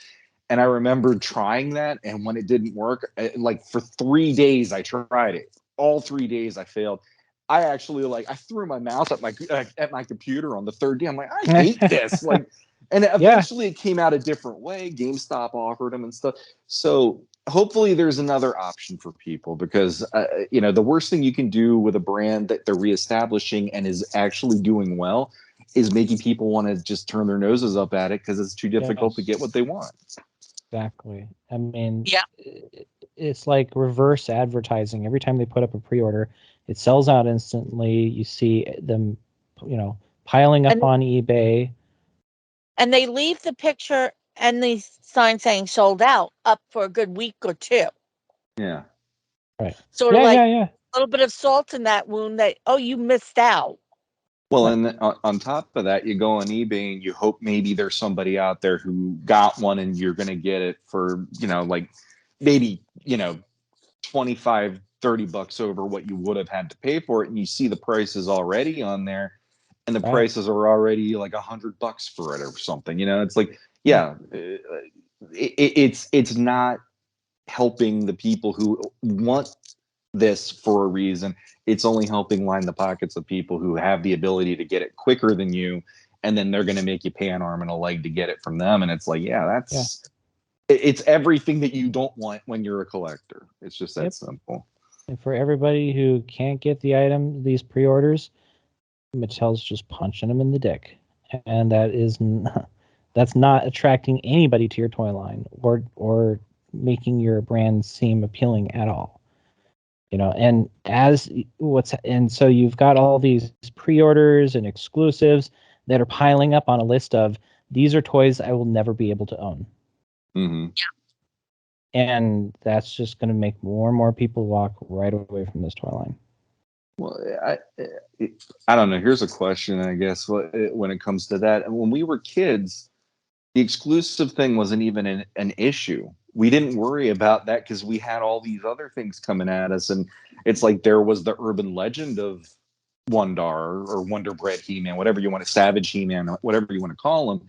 And I remember trying that. And when it didn't work, like for 3 days, I tried it. All 3 days I failed. I actually I threw my mouse at my computer on the third day. I'm like, I hate this. Like, and eventually it came out a different way. GameStop offered them and stuff. So hopefully there's another option for people because the worst thing you can do with a brand that they're reestablishing and is actually doing well is making people want to just turn their noses up at it because it's too difficult to get what they want. Exactly. I mean, Yeah. It's like reverse advertising. Every time they put up a pre-order, it sells out instantly. You see them, piling up on eBay. And they leave the picture and the sign saying sold out up for a good week or two. Yeah. Right. Sort of yeah. A little bit of salt in that wound that, oh, you missed out. Well, and on top of that, you go on eBay and you hope maybe there's somebody out there who got one and you're going to get it for, maybe, 25, $30 over what you would have had to pay for it. And you see the prices already on there and the prices are already like $100 for it or something. It's like, it's not helping the people who want this for a reason. It's only helping line the pockets of people who have the ability to get it quicker than you, and then they're going to make you pay an arm and a leg to get it from them. And it's like, it's everything that you don't want when you're a collector. It's just that simple. And for everybody who can't get the item, these pre-orders, Mattel's just punching them in the dick, and that's not attracting anybody to your toy line or making your brand seem appealing at all. And so you've got all these pre-orders and exclusives that are piling up on a list of these are toys I will never be able to own. Mm-hmm. Yeah. And that's just going to make more and more people walk right away from this toy line. Well, I don't know. Here's a question, I guess, when it comes to that. When we were kids, the exclusive thing wasn't even an issue. We didn't worry about that because we had all these other things coming at us. And it's like there was the urban legend of Wondar or Wonder Bread He-Man, whatever you want to, Savage He-Man, whatever you want to call him.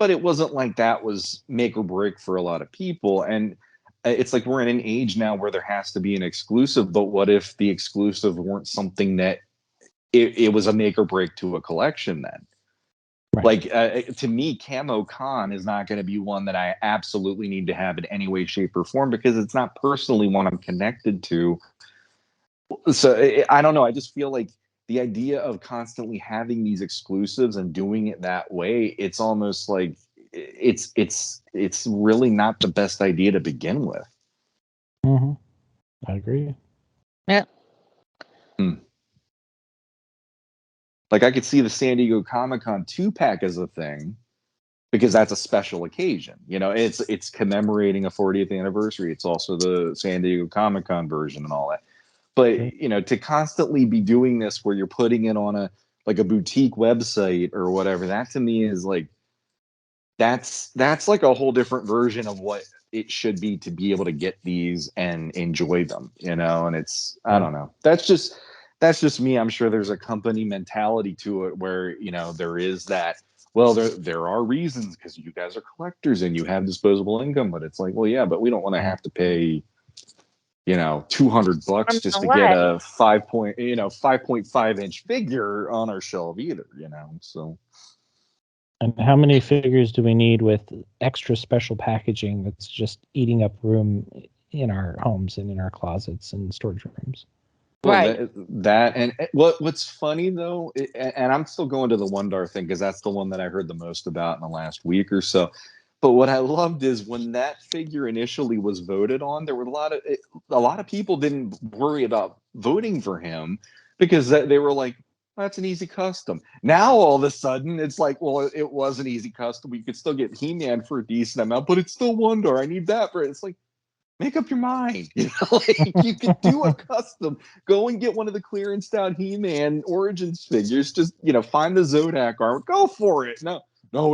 But it wasn't like that was make or break for a lot of people. And it's like we're in an age now where there has to be an exclusive. But what if the exclusive weren't something that it was a make or break to a collection then? Right. Like to me, Camo Con is not going to be one that I absolutely need to have in any way, shape, or form because it's not personally one I'm connected to. So I don't know. I just feel like the idea of constantly having these exclusives and doing it that way, it's almost like it's really not the best idea to begin with. Mm-hmm. I agree. Yeah. Like I could see the San Diego Comic-Con 2-pack as a thing because that's a special occasion. It's commemorating a 40th anniversary. It's also the San Diego Comic-Con version and all that. But, to constantly be doing this where you're putting it on a boutique website or whatever, that to me is like, that's like a whole different version of what it should be to be able to get these and enjoy them, and it's, I don't know. That's just me. I'm sure there's a company mentality to it where, there is that, well, there are reasons because you guys are collectors and you have disposable income, but it's like, well, yeah, but we don't want to have to pay, $200 just to get a 5.5 inch figure on our shelf either, so. And how many figures do we need with extra special packaging that's just eating up room in our homes and in our closets and storage rooms? Well, right. that and what's funny though, and I'm still going to the Wondar thing because that's the one that I heard the most about in the last week or so. But what I loved is when that figure initially was voted on, there were a lot of people didn't worry about voting for him because they were like, that's an easy custom. Now all of a sudden it's like, well, it was an easy custom. We could still get He-Man for a decent amount, but it's still Wondar. I need that for it. It's like, make up your mind. You could do a custom. Go and get one of the clearance down He-Man Origins figures. Just find the Zodak armor. Go for it. No,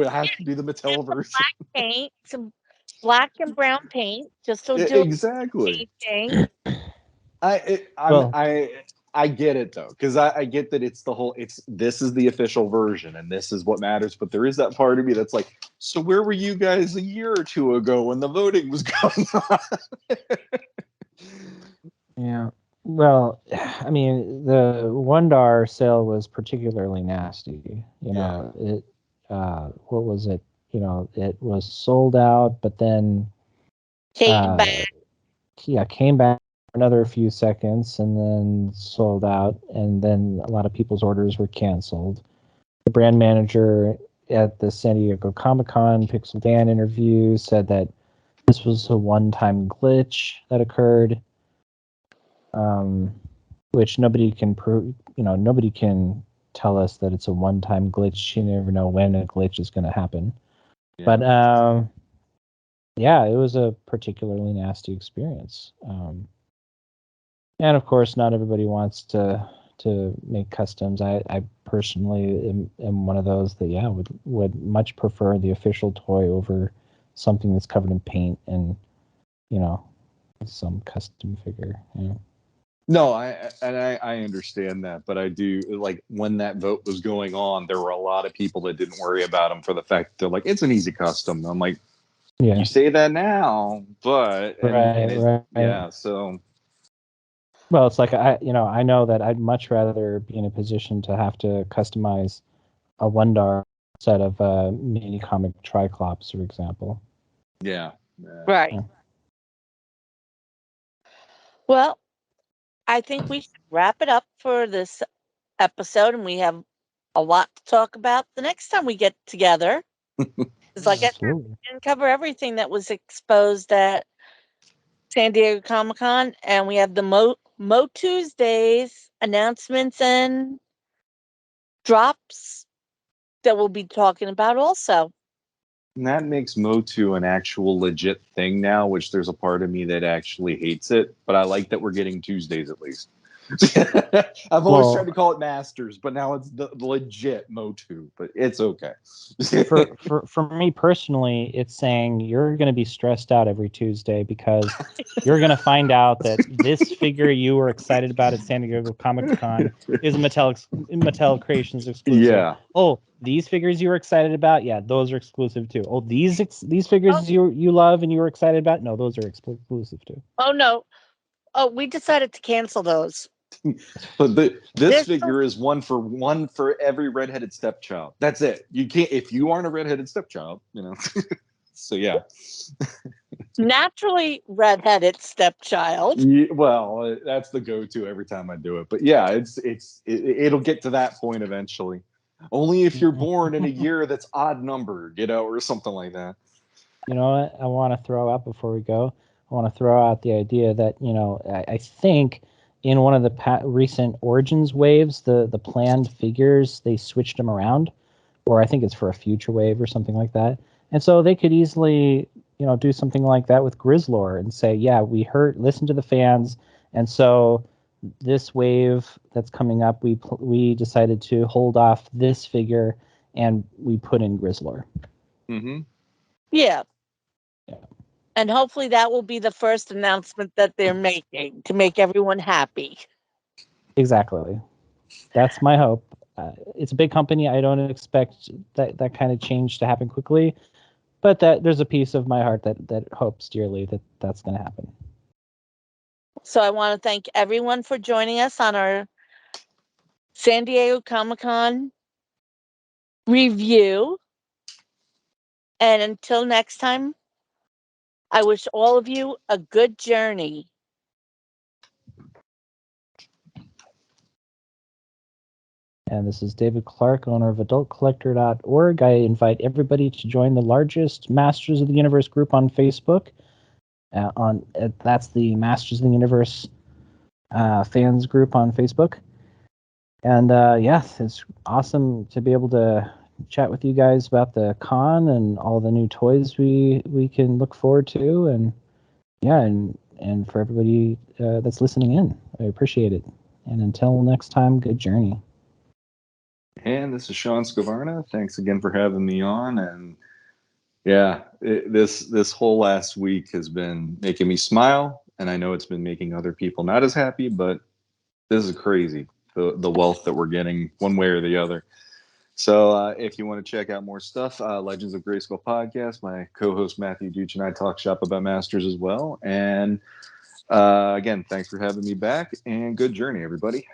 it has to be the Mattel version. Black paint, some black and brown paint, just so Exactly. I get it though, because I get that it's the whole. This is the official version, and this is what matters. But there is that part of me that's like, so where were you guys a year or two ago when the voting was going on? Yeah. Well, I mean, the $1 sale was particularly nasty. It, what was it? It was sold out, but then, Came back. came back for another few seconds and then sold out. And then a lot of people's orders were canceled. The brand manager at the San Diego Comic-Con Pixel Dan interview said that this was a one-time glitch that occurred. Which nobody can prove. Nobody can tell us that it's a one-time glitch. You never know when a glitch is going to happen. Yeah. But it was a particularly nasty experience. And of course, not everybody wants to make customs. I personally am one of those that would much prefer the official toy over something that's covered in paint and some custom figure. No, I understand that, but I do like when that vote was going on, there were a lot of people that didn't worry about them for the fact that they're like, it's an easy custom. I'm like, yeah, you say that now, but right. Yeah, so. Well, it's like I know that I'd much rather be in a position to have to customize a $1 set of mini comic Triclops, for example. Yeah. Right. Yeah. Well, I think we should wrap it up for this episode, and we have a lot to talk about the next time we get together. It's like I didn't cover everything that was exposed at San Diego Comic-Con, and we have the Mo Tuesdays announcements and drops that we'll be talking about also. And that makes Motu an actual legit thing now, which there's a part of me that actually hates it, but I like that we're getting Tuesdays at least. I've always tried to call it Masters, but now it's the legit Motu, but it's okay. for me personally, it's saying you're going to be stressed out every Tuesday because you're going to find out that this figure you were excited about at San Diego Comic-Con is a Mattel Creations exclusive. Yeah. Oh, these figures you were excited about, yeah, those are exclusive too. Oh, these figures you love and you were excited about, no, those are exclusive too. Oh no, we decided to cancel those. But this figure is one for every redheaded stepchild. That's it. You can't if you aren't a redheaded stepchild, So yeah. Naturally redheaded stepchild. Yeah, well, that's the go-to every time I do it. But yeah, it'll get to that point eventually. Only if you're born in a year that's odd numbered, or something like that. You know what I want to throw out before we go? I want to throw out the idea that, I think in one of the recent Origins waves, the planned figures, they switched them around, or I think it's for a future wave or something like that. And so they could easily, do something like that with Grizzler and say, yeah, listen to the fans. And so this wave that's coming up, we decided to hold off this figure and we put in Grizzler. Mm-hmm. Yeah. And hopefully that will be the first announcement that they're making to make everyone happy. Exactly. That's my hope. It's a big company. I don't expect that kind of change to happen quickly, but that there's a piece of my heart that hopes dearly that that's going to happen. So I want to thank everyone for joining us on our San Diego Comic-Con review. And until next time, I wish all of you a good journey. And this is David Clark, owner of AdultCollector.org. I invite everybody to join the largest Masters of the Universe group on Facebook. That's the Masters of the Universe fans group on Facebook. And yes, it's awesome to be able to chat with you guys about the con and all the new toys we can look forward to. And yeah, and for everybody that's listening in, I appreciate it. And until next time, good journey. And this is Sean Scavarna. Thanks again for having me on. And yeah, this whole last week has been making me smile, and I know it's been making other people not as happy. But this is crazy, the wealth that we're getting one way or the other. So if you want to check out more stuff, Legends of Grayskull podcast, my co-host Matthew Duch and I talk shop about Masters as well. And Again, thanks for having me back, and good journey, everybody.